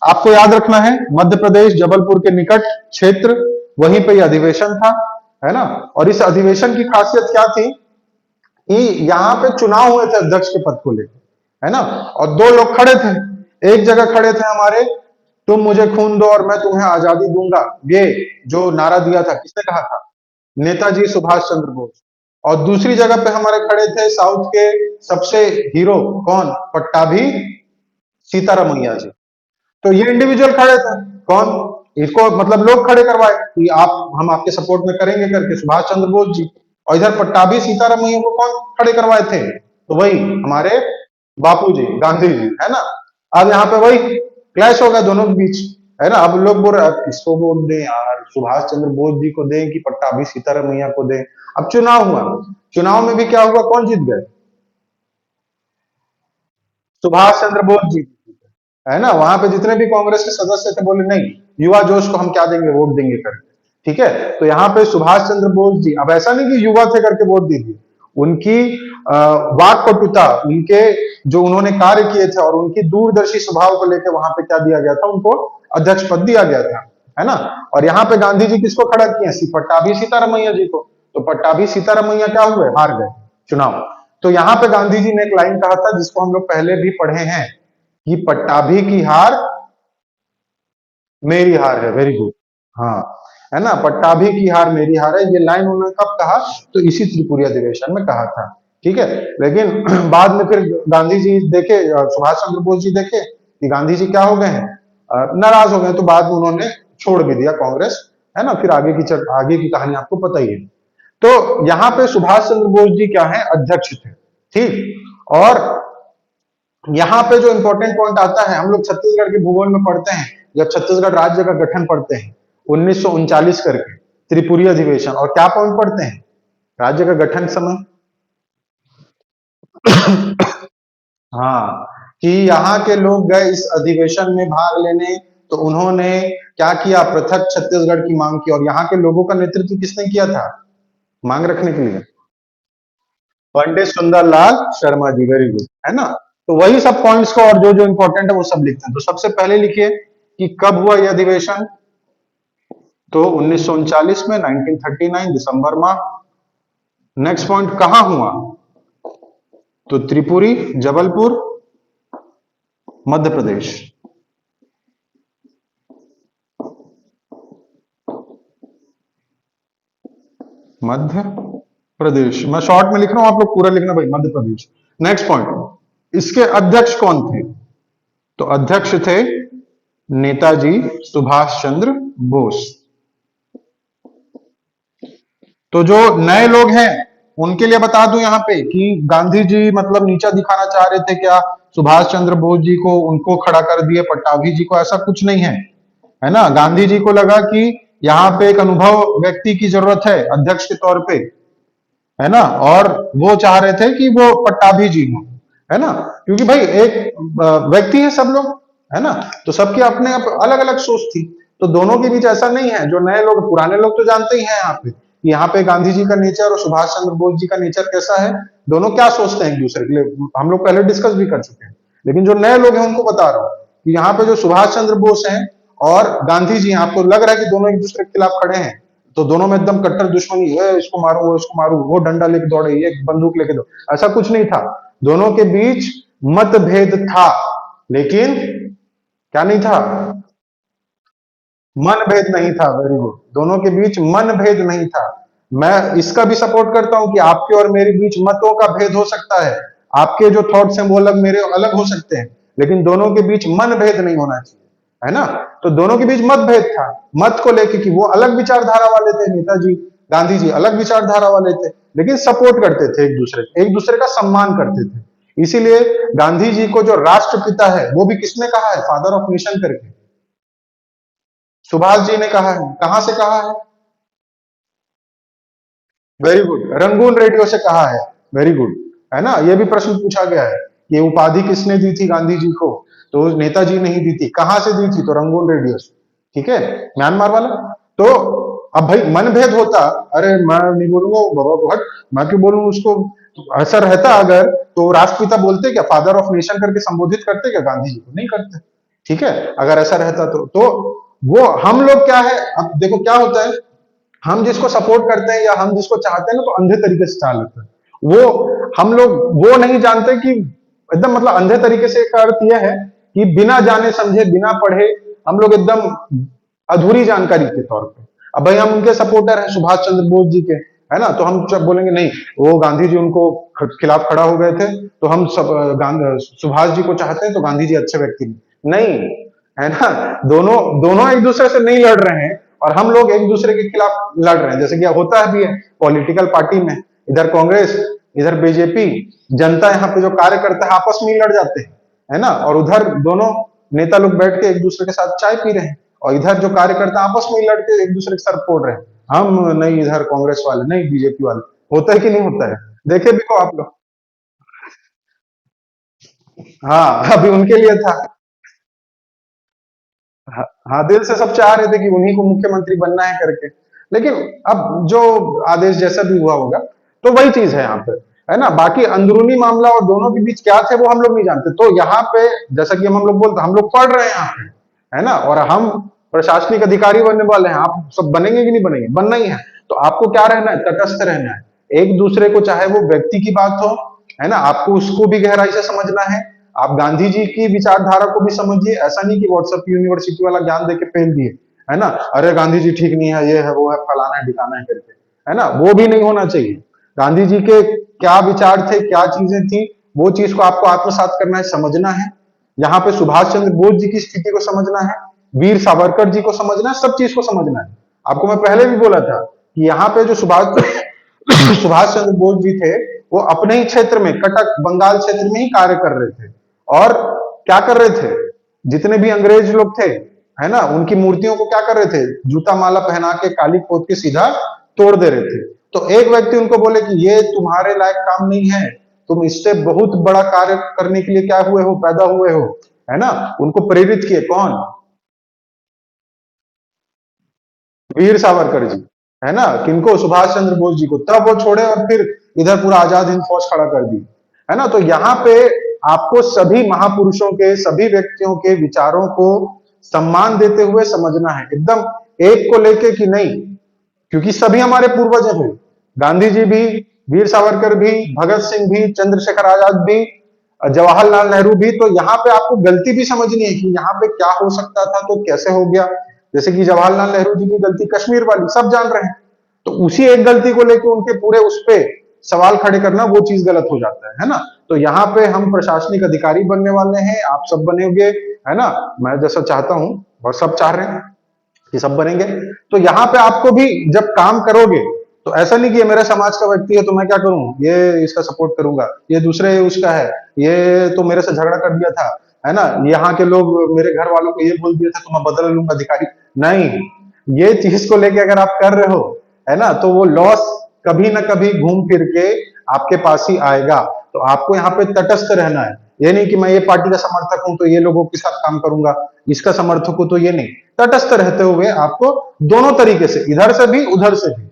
आपको याद रखना है, मध्य प्रदेश, जबलपुर के निकट क्षेत्र, वहीं पे यह अधिवेशन था, है ना? और इस अधिवेशन की खासियत क्या थी कि यहाँ पे चुनाव हुए थे अध्यक्ष के पद को लेकर, है ना? और दो लोग खड़े थे, एक जगह खड़े थे हमारे, तुम मुझे खून दो और मैं तुम्हें आजादी दूंगा, ये जो नारा दिया था, किसने कहा था? नेताजी सुभाष चंद्र बोस। और दूसरी जगह पे हमारे खड़े थे साउथ के सबसे हीरो, कौन? पट्टाभी सीतारमैया जी। तो ये इंडिविजुअल खड़े थे, कौन? इसको मतलब लोग खड़े करवाए कि आप, हम आपके सपोर्ट में करेंगे करके, सुभाष चंद्र बोस जी। और इधर पट्टाभी सीतारमैया को कौन खड़े करवाए थे? तो वही हमारे बापू जी, गांधी जी, है ना? अब यहाँ पे वही क्लैश हो गया दोनों के बीच, है ना? अब लोग बोल रहे हैं किसको वोट दें यार, सुभाष चंद्र बोस जी को दें कि पट्टाभी सीतारमैया को दें? अब चुनाव हुआ, चुनाव में भी क्या हुआ, कौन जीत गए? सुभाष चंद्र बोस जी, है ना? वहां पे जितने भी कांग्रेस के सदस्य थे बोले नहीं, युवा जोश को हम क्या देंगे, वोट देंगे करके, ठीक है। तो यहाँ पे सुभाष चंद्र बोस जी, अब ऐसा नहीं कि युवा थे करके वोट दीजिए, उनकी वाक पटुता, उनके जो उन्होंने कार्य किए थे और उनकी दूरदर्शी स्वभाव को लेकर वहां पे क्या दिया गया था, उनको अध्यक्ष पद दिया गया था, है ना? और यहाँ पे गांधी जी किसको खड़ा किए? पट्टाभी सीतारमैया जी को। तो पट्टाभी सीतारमैया क्या हुए? हार गए चुनाव। तो यहाँ पे गांधी जी ने एक लाइन कहा था जिसको हम लोग पहले भी पढ़े हैं कि पट्टाभी की हार मेरी हार है। Very good. हाँ, है ना? पट्टाभी की हार मेरी हार है, ये लाइन उन्होंने कब कहा? तो इसी त्रिपुरी अधिवेशन में कहा था, ठीक है। लेकिन बाद में फिर गांधी जी देखे, सुभाष चंद्र बोस जी देखे कि गांधी जी क्या हो गए हैं, नाराज हो गए, तो बाद में उन्होंने छोड़ भी दिया कांग्रेस, है ना? फिर आगे की कहानी आपको पता ही है। तो यहाँ पे सुभाष चंद्र बोस जी क्या है? अध्यक्ष थे, ठीक। और यहाँ पे जो इंपॉर्टेंट पॉइंट आता है, हम लोग छत्तीसगढ़ के भूगोल में पढ़ते हैं, जब छत्तीसगढ़ राज्य का गठन पढ़ते हैं 1939 करके, त्रिपुरी अधिवेशन, और क्या पॉइंट पढ़ते हैं? राज्य का गठन समय, हाँ, कि यहाँ के लोग गए इस अधिवेशन में भाग लेने, तो उन्होंने क्या किया? पृथक छत्तीसगढ़ की मांग की। और यहाँ के लोगों का नेतृत्व किसने किया था मांग रखने के लिए? पंडित सुंदरलाल शर्मा जी। वेरी गुड, है ना? तो वही सब पॉइंट्स को और जो जो इंपॉर्टेंट है वो सब लिखते हैं। तो सबसे पहले लिखिए कि कब हुआ यह अधिवेशन? तो 1939 में, 1939 दिसंबर माह। नेक्स्ट पॉइंट, कहां हुआ? तो त्रिपुरी, जबलपुर, मध्य प्रदेश। मध्य प्रदेश, मैं शॉर्ट में लिख रहा हूं, आप लोग पूरा लिखना भाई, मध्य प्रदेश। नेक्स्ट पॉइंट, इसके अध्यक्ष कौन थे? तो अध्यक्ष थे नेताजी सुभाष चंद्र बोस। तो जो नए लोग हैं उनके लिए बता दूं यहाँ पे कि गांधी जी मतलब नीचा दिखाना चाह रहे थे क्या सुभाष चंद्र बोस जी को, उनको खड़ा कर दिए पट्टाभी जी को, ऐसा कुछ नहीं है, है ना। गांधी जी को लगा कि यहाँ पे एक अनुभव व्यक्ति की जरूरत है अध्यक्ष के तौर पे, है ना, और वो चाह रहे थे कि वो पट्टाभी जी हो, है ना, क्योंकि भाई एक व्यक्ति है सब लोग, है ना, तो सबकी अपने अलग अलग सोच थी। तो दोनों के बीच ऐसा नहीं है, जो नए लोग पुराने लोग तो जानते ही हैं यहाँ पे गांधी जी का नेचर और सुभाष चंद्र बोस जी का नेचर कैसा है, दोनों क्या सोचते हैं एक दूसरे के लिए, हम लोग पहले डिस्कस भी कर चुके हैं। लेकिन जो नए लोग हैं उनको बता रहा हूँ कि यहाँ पे जो सुभाष चंद्र बोस हैं और गांधी जी हैं, आपको लग रहा है कि दोनों एक दूसरे के खिलाफ खड़े हैं, तो दोनों में एकदम कट्टर दुश्मनी है, इसको मारू वो इसको मारू, वो डंडा लेके दौड़े ये बंदूक लेके दो, ऐसा कुछ नहीं था। दोनों के बीच मतभेद था, लेकिन क्या नहीं था, मन भेद नहीं था। वेरी गुड, दोनों के बीच मन भेद नहीं था। मैं इसका भी सपोर्ट करता हूं कि आपके और मेरे बीच मतों का भेद हो सकता है, आपके जो थॉट्स हैं वो अलग, मेरे अलग हो सकते हैं, लेकिन दोनों के बीच मन भेद नहीं होना चाहिए, है ना। तो दोनों के बीच मतभेद था, मत को लेके कि वो अलग विचारधारा वाले थे, नेताजी गांधी जी अलग विचारधारा वाले थे, लेकिन सपोर्ट करते थे एक दूसरे का सम्मान करते थे। इसीलिए गांधी जी को जो राष्ट्रपिता है वो भी किसने कहा है, फादर ऑफ नेशन करके सुभाष जी ने कहा है। कहां से कहा है, वेरी गुड, रंगून रेडियो से कहा है, वेरी गुड, है ना। ये भी प्रश्न पूछा गया है कि उपाधि किसने दी थी गांधी जी को, तो नेताजी नहीं दी थी, कहां से दी थी, तो रंगून रेडियो से, ठीक है, म्यांमार वाला। तो अब भाई मनभेद होता, अरे मैं नहीं बोलूंगा बाबा को, हट, मैं क्यों बोलूं उसको, तो ऐसा रहता अगर, तो राष्ट्रपिता बोलते क्या, फादर ऑफ नेशन करके संबोधित करते क्या गांधी जी को, नहीं करते, ठीक है। अगर ऐसा रहता तो वो हम लोग क्या है, अब देखो क्या होता है, हम जिसको सपोर्ट करते हैं या हम जिसको चाहते हैं ना, तो अंधे तरीके से चाह लेते हैं। वो हम लोग वो नहीं जानते कि एकदम मतलब अंधे तरीके से का अर्थ यह है कि बिना जाने समझे बिना पढ़े हम लोग एकदम अधूरी जानकारी के तौर पे, अब भाई हम उनके सपोर्टर हैं सुभाष चंद्र बोस जी के, है ना, तो हम जब बोलेंगे नहीं वो गांधी जी उनको खिलाफ खड़ा हो गए थे, तो हम सब सुभाष जी को चाहते हैं, तो गांधी जी अच्छे व्यक्ति नहीं, है ना। दोनों दोनों एक दूसरे से नहीं लड़ रहे हैं, और हम लोग एक दूसरे के खिलाफ लड़ रहे हैं, जैसे कि होता है भी है पॉलिटिकल पार्टी में, इधर कांग्रेस इधर बीजेपी, जनता यहाँ पे जो कार्य करता है आपस में ही लड़ जाते हैं, है ना, और उधर दोनों नेता लोग बैठ के एक दूसरे के साथ चाय पी रहे हैं, और इधर जो कार्यकर्ता आपस में ही लड़के एक दूसरे के सर फोड़ रहे हैं, हम नहीं इधर कांग्रेस वाले नहीं बीजेपी वाले, होता है कि नहीं होता है, देखे भी हो आप लोग। हाँ अभी उनके लिए था, हाँ हाँ, दिल से सब चाह रहे थे कि उन्हीं को मुख्यमंत्री बनना है करके, लेकिन अब जो आदेश जैसा भी हुआ होगा, तो वही चीज है यहाँ पे, है ना। बाकी अंदरूनी मामला और दोनों के बीच क्या थे वो हम लोग नहीं जानते। तो यहाँ पे जैसा कि हम लोग बोलते हम लोग पढ़ रहे हैं यहाँ पे, है ना, और हम प्रशासनिक अधिकारी बनने वाले हैं, आप सब बनेंगे कि नहीं बनेंगे, बनना ही है। तो आपको क्या रहना है, तटस्थ रहना है एक दूसरे को, चाहे वो व्यक्ति की बात हो, है ना, आपको उसको भी गहराई से समझना है, आप गांधी जी की विचारधारा को भी समझिए, ऐसा नहीं कि व्हाट्सएप यूनिवर्सिटी वाला ज्ञान देके फेल दिए, है ना, अरे गांधी जी ठीक नहीं है, ये है वो है फलाना है ढिकाना है करके, है ना, वो भी नहीं होना चाहिए। गांधी जी के क्या विचार थे, क्या चीजें थी, वो चीज को आपको आत्मसात करना है, समझना है। यहाँ पे सुभाष चंद्र बोस जी की स्थिति को समझना है, वीर सावरकर जी को समझना है, सब चीज को समझना है। आपको मैं पहले भी बोला था कि यहाँ पे जो सुभाष सुभाष चंद्र बोस जी थे, वो अपने ही क्षेत्र में कटक बंगाल क्षेत्र में ही कार्य कर रहे थे, और क्या कर रहे थे, जितने भी अंग्रेज लोग थे, है ना, उनकी मूर्तियों को क्या कर रहे थे, जूता माला पहना के काली पोत के सीधा तोड़ दे रहे थे। तो एक व्यक्ति उनको बोले कि ये तुम्हारे लायक काम नहीं है, तुम इससे बहुत बड़ा कार्य करने के लिए क्या हुए हो, पैदा हुए हो, है ना। उनको प्रेरित किए कौन, वीर सावरकर जी, है ना, किनको, सुभाष चंद्र बोस जी को, तब वो छोड़े और फिर इधर पूरा आजाद हिंद फौज खड़ा कर दी, है ना। तो यहाँ पे आपको सभी महापुरुषों के, सभी व्यक्तियों के विचारों को सम्मान देते हुए समझना है, एकदम एक को लेके कि नहीं, क्योंकि सभी हमारे पूर्वज हैं, गांधी जी भी, वीर सावरकर भी, भगत सिंह भी, चंद्रशेखर आजाद भी, जवाहरलाल नेहरू भी। तो यहाँ पे आपको गलती भी समझनी है कि यहाँ पे क्या हो सकता था, तो कैसे हो गया। जैसे कि जवाहरलाल नेहरू जी की गलती कश्मीर वाली सब जान रहे हैं, तो उसी एक गलती को लेकर उनके पूरे उस पे सवाल खड़े करना, वो चीज गलत हो जाता है ना। तो यहाँ पे हम प्रशासनिक अधिकारी बनने वाले हैं, आप सब बनेंगे, है ना, मैं जैसा चाहता हूं और सब चाह रहे हैं कि सब बनेंगे। तो यहाँ पे आपको भी जब काम करोगे, तो ऐसा नहीं कि ये मेरे समाज का व्यक्ति है तो मैं क्या करूं, ये इसका सपोर्ट करूंगा, ये दूसरे उसका है, ये तो मेरे से झगड़ा कर दिया था, है ना, यहाँ के लोग मेरे घर वालों को ये बोल दिया था तो मैं बदल लूंगा अधिकारी। नहीं, ये चीज को लेके अगर आप कर रहे हो, है ना, तो वो लॉस कभी ना कभी घूम फिर के आपके पास ही आएगा। तो आपको यहाँ पे तटस्थ रहना है। ये नहीं कि मैं ये पार्टी का समर्थक हूं तो ये लोगों के साथ काम करूंगा, इसका समर्थक हूं तो ये नहीं। तटस्थ रहते हुए आपको दोनों तरीके से, इधर से भी उधर से भी,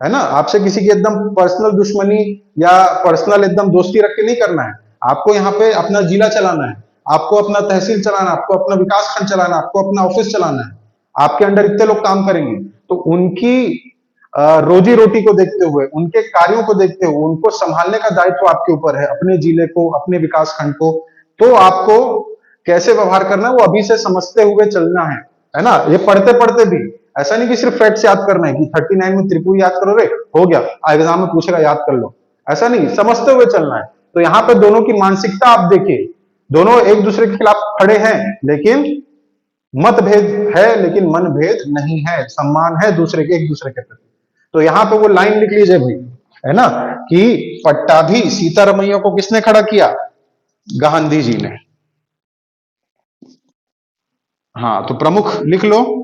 है ना, आपसे किसी की एकदम पर्सनल दुश्मनी या पर्सनल एकदम दोस्ती रख के नहीं करना है। आपको यहाँ पे अपना जिला चलाना है, आपको अपना तहसील चलाना, आपको अपना विकास खंड चलाना, आपको अपना ऑफिस चलाना है। आपके अंडर इतने लोग काम करेंगे तो उनकी रोजी रोटी को देखते हुए, उनके कार्यों को देखते हुए, उनको संभालने का दायित्व आपके ऊपर है, अपने जिले को, अपने विकास खंड को। तो आपको कैसे व्यवहार करना है वो अभी से समझते हुए चलना है ना। ये पढ़ते पढ़ते भी ऐसा नहीं कि सिर्फ फैक्ट्स याद करना है कि 39 में त्रिपुरी याद करो रे, हो गया, एग्जाम में पूछेगा याद कर लो, ऐसा नहीं, समझते हुए चलना है। तो यहाँ पे दोनों की मानसिकता आप देखिए, दोनों एक दूसरे के खिलाफ खड़े हैं, लेकिन मतभेद है लेकिन मनभेद नहीं है, सम्मान है दूसरे के, एक दूसरे के प्रति। तो यहाँ पे वो लाइन लिख लीजिए भाई, है ना, कि पट्टाभी सीतारमैया को किसने खड़ा किया? गांधी जी ने। हाँ, तो प्रमुख लिख लो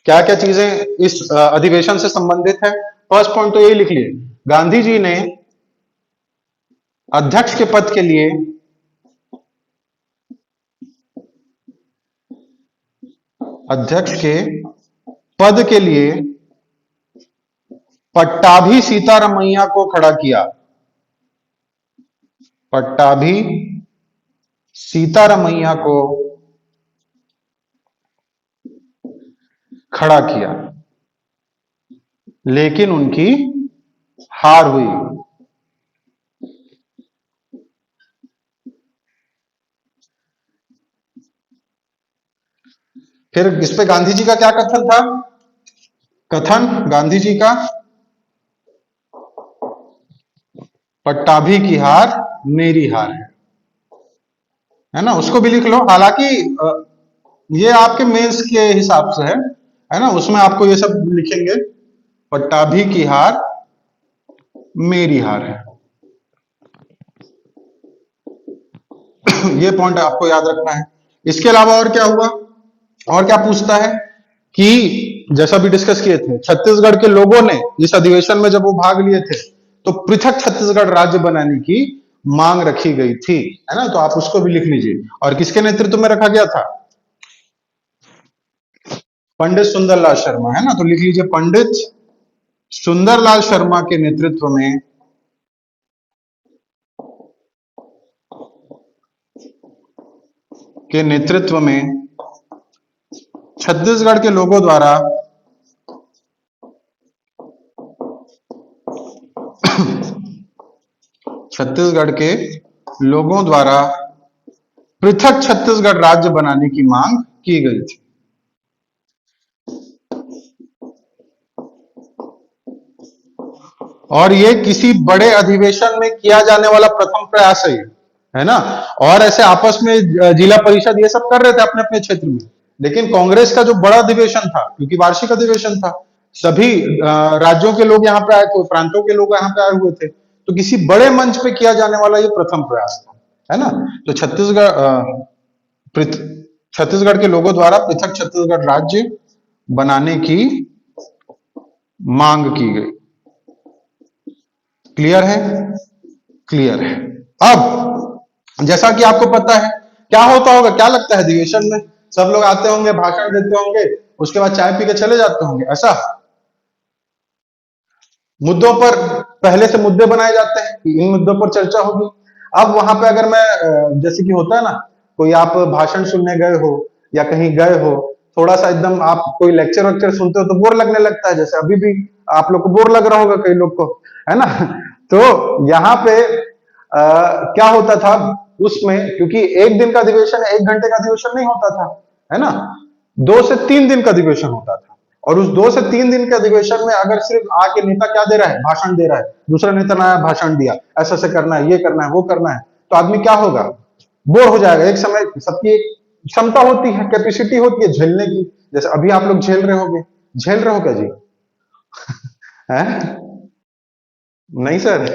क्या क्या चीजें इस अधिवेशन से संबंधित है। फर्स्ट पॉइंट तो यही लिख लिए, गांधी जी ने अध्यक्ष के पद के लिए पट्टाभी सीतारमैया को खड़ा किया। पट्टाभी सीतारमैया को खड़ा किया, लेकिन उनकी हार हुई। फिर इस पे गांधी जी का क्या कथन था? कथन गांधी जी का, पट्टाभी की हार मेरी हार है ना, उसको भी लिख लो। हालांकि ये आपके मेंस के हिसाब से है ना, उसमें आपको ये सब लिखेंगे, पट्टाभी की हार मेरी हार है। ये पॉइंट आपको याद रखना है। इसके अलावा और क्या हुआ, और क्या पूछता है कि जैसा भी डिस्कस किए थे, छत्तीसगढ़ के लोगों ने इस अधिवेशन में जब वो भाग लिए थे तो पृथक छत्तीसगढ़ राज्य बनाने की मांग रखी गई थी, है ना, तो आप उसको भी लिख लीजिए। और किसके नेतृत्व में रखा गया था? पंडित सुंदरलाल शर्मा, है ना, तो लिख लीजिए पंडित सुंदरलाल शर्मा के नेतृत्व में छत्तीसगढ़ के लोगों द्वारा पृथक छत्तीसगढ़ राज्य बनाने की मांग की गई थी। और ये किसी बड़े अधिवेशन में किया जाने वाला प्रथम प्रयास है ना। और ऐसे आपस में जिला परिषद ये सब कर रहे थे अपने अपने क्षेत्र में, लेकिन कांग्रेस का जो बड़ा अधिवेशन था, क्योंकि वार्षिक अधिवेशन था, सभी राज्यों के लोग यहाँ पे आए थे, प्रांतों के लोग यहाँ पे आए हुए थे, तो किसी बड़े मंच पे किया जाने वाला ये प्रथम प्रयास था, है ना। तो छत्तीसगढ़ के लोगों द्वारा पृथक छत्तीसगढ़ राज्य बनाने की मांग की गई। क्लियर है? क्लियर है। अब जैसा कि आपको पता है क्या होता होगा, क्या लगता है अधिवेशन में सब लोग आते होंगे, भाषण देते होंगे, उसके बाद चाय पी के चले जाते होंगे, ऐसा? मुद्दों पर पहले से मुद्दे बनाए जाते हैं कि इन मुद्दों पर चर्चा होगी। अब वहां पे अगर मैं जैसे कि होता है ना, कोई आप भाषण सुनने गए हो या कहीं गए हो, थोड़ा सा एकदम आप कोई लेक्चर वेक्चर सुनते हो तो बोर लगने लगता है, जैसे अभी भी आप लोग को बोर लग रहा होगा कई लोग को, है ना। तो यहाँ पे क्या होता था उसमें, क्योंकि एक दिन का अधिवेशन, 1 घंटे का अधिवेशन नहीं होता था, है ना, 2 से 3 दिन का अधिवेशन होता था। और उस 2 से 3 दिन के अधिवेशन में अगर सिर्फ आके नेता क्या दे रहा है, भाषण दे रहा है, दूसरा नेता नया भाषण दिया, ऐसा से करना है, ये करना है, वो करना है, तो आदमी क्या होगा, बोर हो जाएगा। एक समय सबकी एक क्षमता होती है, कैपेसिटी होती है झेलने की, जैसे अभी आप लोग झेल रहे होगे, झेल रहे हो क्या जी? है? नहीं सर,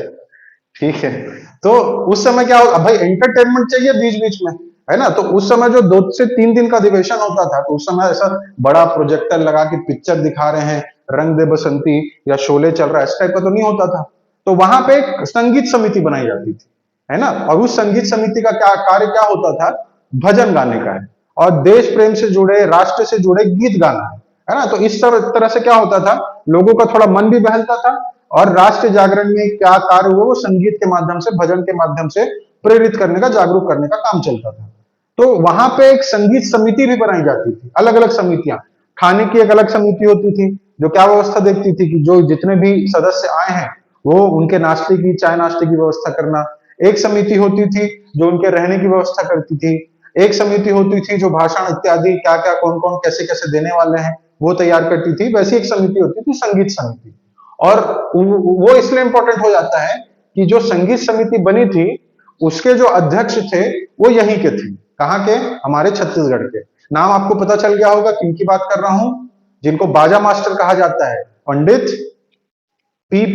ठीक है। तो उस समय क्या होता भाई, एंटरटेनमेंट चाहिए बीच बीच में, है ना? तो उस समय जो 2 से 3 दिन का अधिवेशन होता था, तो उस समय ऐसा बड़ा प्रोजेक्टर लगा के पिक्चर दिखा रहे हैं, रंग दे बसंती या शोले चल रहा है, इस टाइप का तो नहीं होता था। तो वहां पे एक संगीत समिति बनाई जाती थी, है ना? और उस संगीत समिति का क्या कार्य क्या होता था? भजन गाने का है, और देश प्रेम से जुड़े, राष्ट्र से जुड़े गीत गाना है ना? तो इस तरह से क्या होता था, लोगों का थोड़ा मन भी बहलता था, और राष्ट्र जागरण में क्या कार्य हुआ, वो संगीत के माध्यम से, भजन के माध्यम से प्रेरित करने का, जागरूक करने का काम चलता था। तो वहां पे एक संगीत समिति भी बनाई जाती थी, अलग अलग समितियां। खाने की एक अलग समिति होती थी, जो क्या व्यवस्था देखती थी कि जो जितने भी सदस्य आए हैं, वो उनके नाश्ते की, चाय नाश्ते की व्यवस्था करना। एक समिति होती थी जो उनके रहने की व्यवस्था करती थी। एक समिति होती थी जो भाषण इत्यादि क्या क्या, कौन कौन कैसे कैसे देने वाले हैं, वो तैयार करती थी। वैसी एक समिति होती थी संगीत समिति। और वो इसलिए इंपॉर्टेंट हो जाता है कि जो संगीत समिति बनी थी, उसके जो अध्यक्ष थे, वो यहीं के थे। कहाँ के? हमारे छत्तीसगढ़ के। नाम आपको पता चल गया होगा किनकी बात कर रहा हूं, जिनको बाजा मास्टर कहा जाता है, पंडित पी।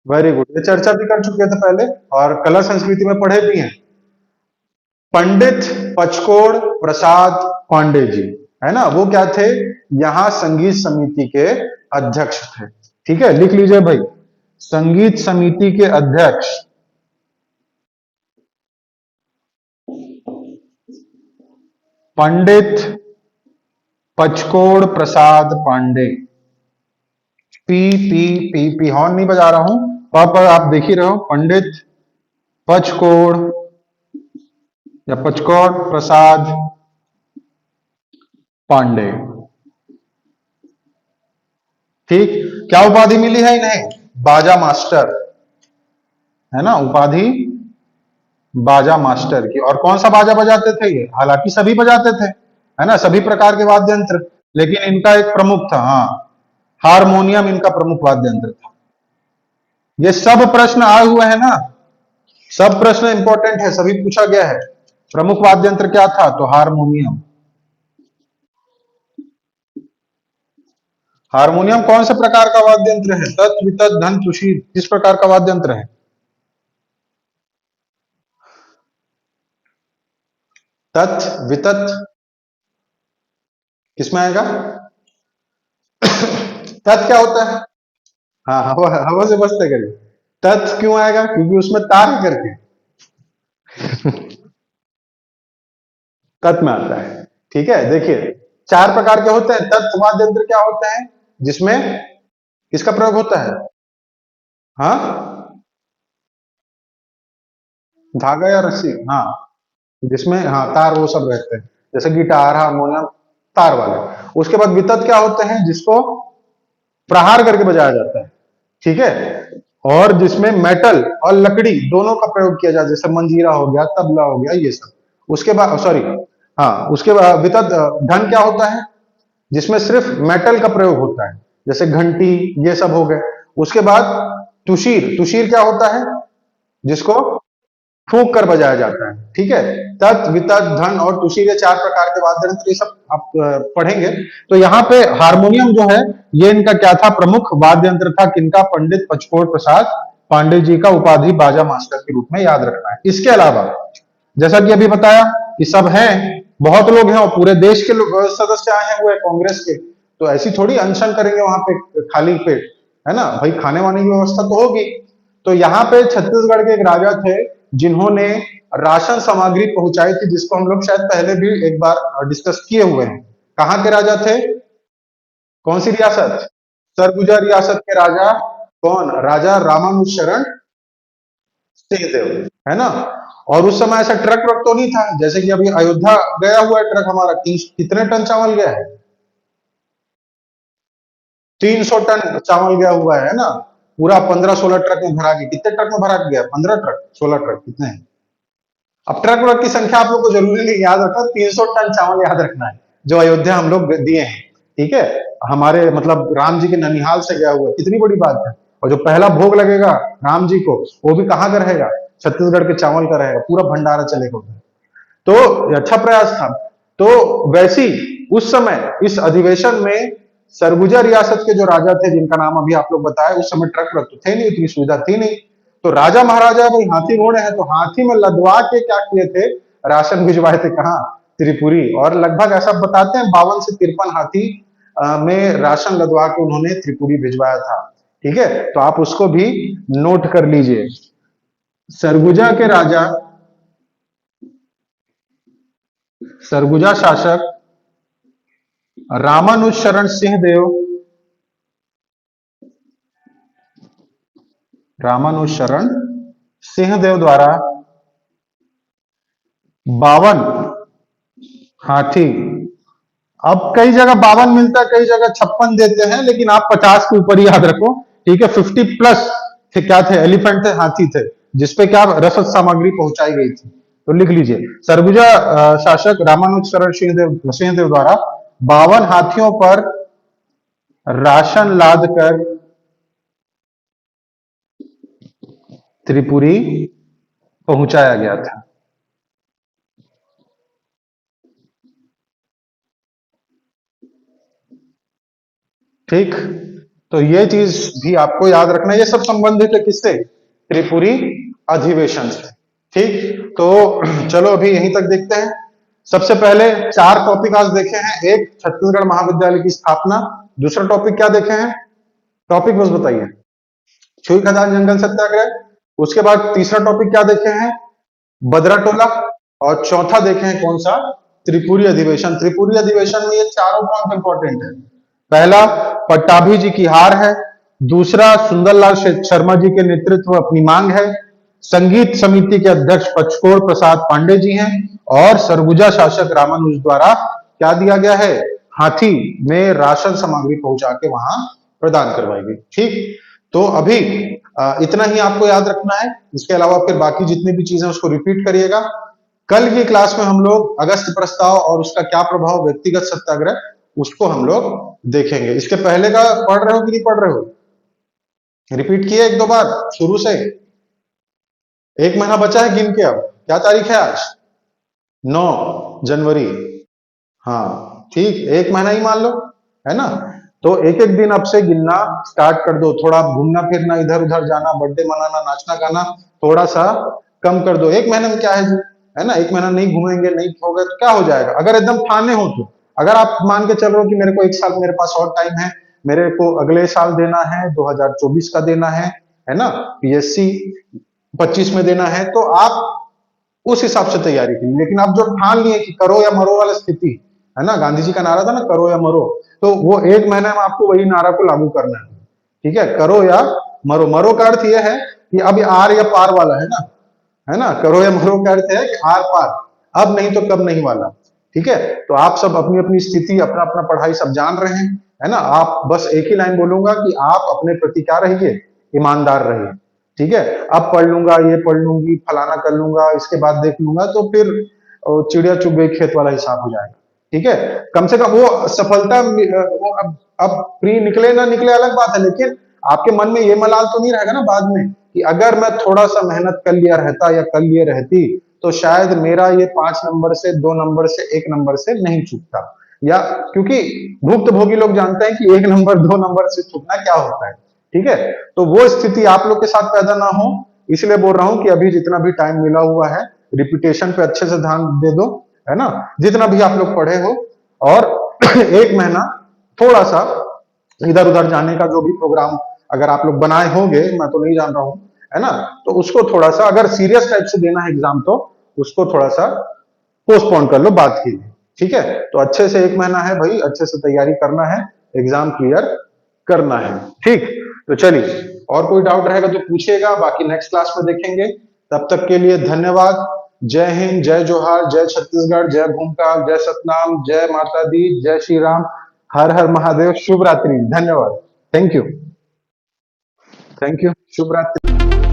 वेरी गुड, ये चर्चा भी कर चुके थे पहले, और कला संस्कृति में पढ़े भी हैं। पंडित पचकोड़ प्रसाद पांडे जी, है ना? वो क्या थे? यहां संगीत समिति के अध्यक्ष थे। ठीक है, लिख लीजिए भाई, संगीत समिति के अध्यक्ष पंडित पचकोड़ प्रसाद पांडे। पी हॉर्न नहीं बजा रहा हूं, पर आप देख ही रहे हो, पंडित पचकोड़ या पचकोड़ प्रसाद पांडे। ठीक, क्या उपाधि मिली है इन्हें? बाजा मास्टर, है ना? उपाधि बाजा मास्टर की। और कौन सा बाजा बजाते थे ये? हालांकि सभी बजाते थे, है ना, सभी प्रकार के वाद्य यंत्र, लेकिन इनका एक प्रमुख था, हाँ, हारमोनियम इनका प्रमुख वाद्य यंत्र था। ये सब प्रश्न आए हुए हैं ना, सब प्रश्न इंपॉर्टेंट है, सभी पूछा गया है। प्रमुख वाद्य यंत्र क्या था? तो हारमोनियम। हारमोनियम कौन से प्रकार का वाद्य यंत्र है? तत्, वितत, धन, तुषीर, किस प्रकार का वाद्य यंत्र है? तत्, वितत, किसमें आएगा? तत् क्या होता है? हाँ, हवा हवा से बचते करिए। तत् क्यों आएगा? क्योंकि उसमें तार है करके, तत् में आता है। ठीक है, देखिए, 4 प्रकार के होते हैं। तत् वाद्य यंत्र क्या होते हैं? जिसमें किसका प्रयोग होता है? हाँ, धागा या रस्सी, हाँ, जिसमें हाँ तार वो सब रहते हैं, जैसे गिटार, हारमोनियम, तार वाले। उसके बाद वितत क्या होते हैं? जिसको प्रहार करके बजाया जाता है। ठीक है, और जिसमें मेटल और लकड़ी दोनों का प्रयोग किया जाता है, जैसे मंजीरा हो गया, तबला हो गया, ये सब। उसके बाद सॉरी, हाँ, उसके बाद वितत धन क्या होता है? जिसमें सिर्फ मेटल का प्रयोग होता है, जैसे घंटी, ये सब हो गए। उसके बाद तुषीर, तुषीर क्या होता है? जिसको फूंक कर बजाया जाता है। ठीक है, तत्, वितत, धन और तुषी, ये 4 प्रकार के वाद्य यंत्र, ये सब आप पढ़ेंगे। तो यहाँ पे हारमोनियम जो है, ये इनका क्या था? प्रमुख वाद्य यंत्र था। किनका? पंडित पचकोड़ प्रसाद पांडे जी का। उपाधि बाजा मास्टर के रूप में याद रखना है। इसके अलावा जैसा कि अभी बताया कि सब हैं, बहुत लोग हैं, और पूरे देश के लोग सदस्य आए हैं हुए कांग्रेस के, तो ऐसी थोड़ी अनशन करेंगे वहां पे खाली पेट, है ना भाई? खाने वाने की व्यवस्था तो होगी। तो यहाँ पे छत्तीसगढ़ के एक राजा थे, जिन्होंने राशन सामग्री पहुंचाई थी, जिसको हम लोग शायद पहले भी एक बार डिस्कस किए हुए हैं। कहाँ के राजा थे? कौन सी रियासत? सरगुजा रियासत के राजा। कौन? राजा रामानुज शरण सिंहदेव, है ना? और उस समय ऐसा ट्रक व्रक तो नहीं था, जैसे कि अभी अयोध्या गया हुआ है ट्रक हमारा, कितने टन चावल गया है? 300 टन चावल गया हुआ है ना? पूरा 15-16 ट्रक में भरा गया। कितने ट्रक में भरा गया? 15 ट्रक, 16 ट्रक, कितने हैं? अब ट्रक व्रक की संख्या आप लोग को जरूरी नहीं याद रखना, 300 टन चावल याद रखना है, जो अयोध्या हम लोग दिए हैं। ठीक है, हमारे मतलब राम जी के ननिहाल से गया हुआ है, कितनी बड़ी बात है। और जो पहला भोग लगेगा राम जी को, वो भी कहाँ का रहेगा? छत्तीसगढ़ के चावल का रहेगा, पूरा भंडारा चलेगा उधर। तो अच्छा प्रयास था। तो वैसी उस समय इस अधिवेशन में सरगुजा रियासत के जो राजा थे जिनका नाम अभी आप लोग बताए, उस समय ट्रक व्रक तो थे नहीं, इतनी सुविधा थी नहीं। तो राजा महाराजा भाई हाथी घोड़े हैं, तो हाथी में लदवा के क्या किए थे, राशन भिजवाए थे कहाँ, त्रिपुरी। और लगभग ऐसा बताते हैं 52 से 53 हाथी में राशन लदवा के उन्होंने त्रिपुरी भिजवाया था। ठीक है, तो आप उसको भी नोट कर लीजिए। सरगुजा के राजा, सरगुजा शासक रामानुज शरण सिंह देव, रामानुज शरण सिंह देव द्वारा 52 हाथी, अब कई जगह 52 मिलता है, कई जगह 56 देते हैं, लेकिन आप 50 के ऊपर ही याद रखो। ठीक है, 50 प्लस थे, क्या थे, एलिफेंट थे, हाथी थे, जिसपे क्या रसद सामग्री पहुंचाई गई थी। तो लिख लीजिए, सरगुजा शासक रामानुज शरण सिंह देव द्वारा 52 हाथियों पर राशन लाद कर त्रिपुरी पहुंचाया गया था। ठीक, तो ये चीज भी आपको याद रखना है। ये सब संबंधित है किससे, त्रिपुरी अधिवेशन से। ठीक, तो चलो अभी यहीं तक देखते हैं। सबसे पहले 4 टॉपिक आज देखे हैं। एक, छत्तीसगढ़ महाविद्यालय की स्थापना। दूसरा टॉपिक क्या देखे हैं, टॉपिक बस बताइए, छुई खदान जंगल सत्याग्रह। उसके बाद तीसरा टॉपिक क्या देखे हैं, बदरा टोला। और चौथा देखे हैं कौन सा, त्रिपुरी अधिवेशन। त्रिपुरी अधिवेशन में ये चारों पॉइंट इंपॉर्टेंट है। पहला, पट्टाभी जी की हार है। दूसरा, सुंदरलाल शर्मा जी के नेतृत्व अपनी मांग है। संगीत समिति के अध्यक्ष पचकोर प्रसाद पांडे जी हैं। और सरगुजा शासक रामानुज द्वारा क्या दिया गया है, हाथी में राशन सामग्री पहुंचा के वहां प्रदान करवाई गई। ठीक, तो अभी इतना ही आपको याद रखना है। इसके अलावा फिर बाकी जितनी भी चीजें उसको रिपीट करिएगा। कल की क्लास में हम लोग अगस्त प्रस्ताव और उसका क्या प्रभाव व्यक्तिगत सत्याग्रह, उसको हम लोग देखेंगे। इसके पहले का पढ़ रहे हो कि नहीं पढ़ रहे हो, रिपीट किए 1-2 बार शुरू से। 1 महीना बचा है गिन के। अब क्या तारीख है आज, 9 जनवरी। हाँ ठीक, 1 महीना ही मान लो, है ना। तो एक एक दिन अब से गिनना स्टार्ट कर दो। थोड़ा घूमना फिरना, इधर उधर जाना, बर्थडे मनाना, नाचना गाना थोड़ा सा कम कर दो। 1 महीने में क्या है जी, है ना। 1 महीना नहीं घूमेंगे, नहीं होगा तो क्या हो जाएगा। अगर एकदम ठाने हो तो, अगर आप मान के चल रहे हो कि मेरे को 1 साल मेरे पास और टाइम है, मेरे को अगले साल देना है, 2024 का देना है ना, पीएससी 25 में देना है, तो आप उस हिसाब से तैयारी कीजिए। लेकिन आप जो ठान लिए कि करो या मरो वाला स्थिति, है ना, गांधी जी का नारा था ना, करो या मरो, तो वो 1 महीने में आपको वही नारा को लागू करना है। ठीक है, करो या मरो। मरो का अर्थ यह है कि अब आर या पार वाला है ना। करो या मरो का अर्थ है कि आर पार, अब नहीं तो कब नहीं वाला। ठीक है, तो आप सब अपनी अपनी स्थिति, अपना अपना पढ़ाई सब जान रहे हैं, है ना। आप बस एक ही लाइन बोलूंगा कि आप अपने प्रति क्या रहिए, ईमानदार रहिए। ठीक है, अब पढ़ लूंगा, ये पढ़ लूंगी, फलाना कर लूंगा, इसके बाद देख लूंगा, तो फिर चिड़िया चुग गई खेत वाला हिसाब हो जाएगा। ठीक है, कम से कम वो सफलता, वो अब प्री निकले ना निकले अलग बात है, लेकिन आपके मन में ये मलाल तो नहीं रहेगा ना बाद में कि अगर मैं थोड़ा सा मेहनत कर लिया रहता या कर लिए रहती तो शायद मेरा ये 5 नंबर से 2 नंबर से 1 नंबर से नहीं चूकता। या क्योंकि भुक्तभोगी लोग जानते हैं कि 1 नंबर 2 नंबर से चूकना क्या होता है। ठीक है, तो वो स्थिति आप लोग के साथ पैदा ना हो, इसलिए बोल रहा हूं कि अभी जितना भी टाइम मिला हुआ है, रिपीटेशन पे अच्छे से ध्यान दे दो, है ना, जितना भी आप लोग पढ़े हो। और 1 महीना थोड़ा सा इधर उधर जाने का जो भी प्रोग्राम अगर आप लोग बनाए होंगे, मैं तो नहीं जान रहा हूं, है ना, तो उसको थोड़ा सा, अगर सीरियस टाइप से देना है एग्जाम, तो उसको थोड़ा सा पोस्टपोन कर लो बात के लिए। ठीक है, तो अच्छे से 1 महीना है भाई, अच्छे से तैयारी करना है, एग्जाम क्लियर करना है। ठीक, तो चलिए, और कोई डाउट रहेगा तो पूछिएगा, बाकी नेक्स्ट क्लास में देखेंगे। तब तक के लिए धन्यवाद। जय हिंद, जय जोहार, जय छत्तीसगढ़, जय भूमकाल, जय सतनाम, जय माता दी, जय श्री राम, हर हर महादेव, शुभ रात्रि, धन्यवाद, थैंक यू, शुभ रात्रि।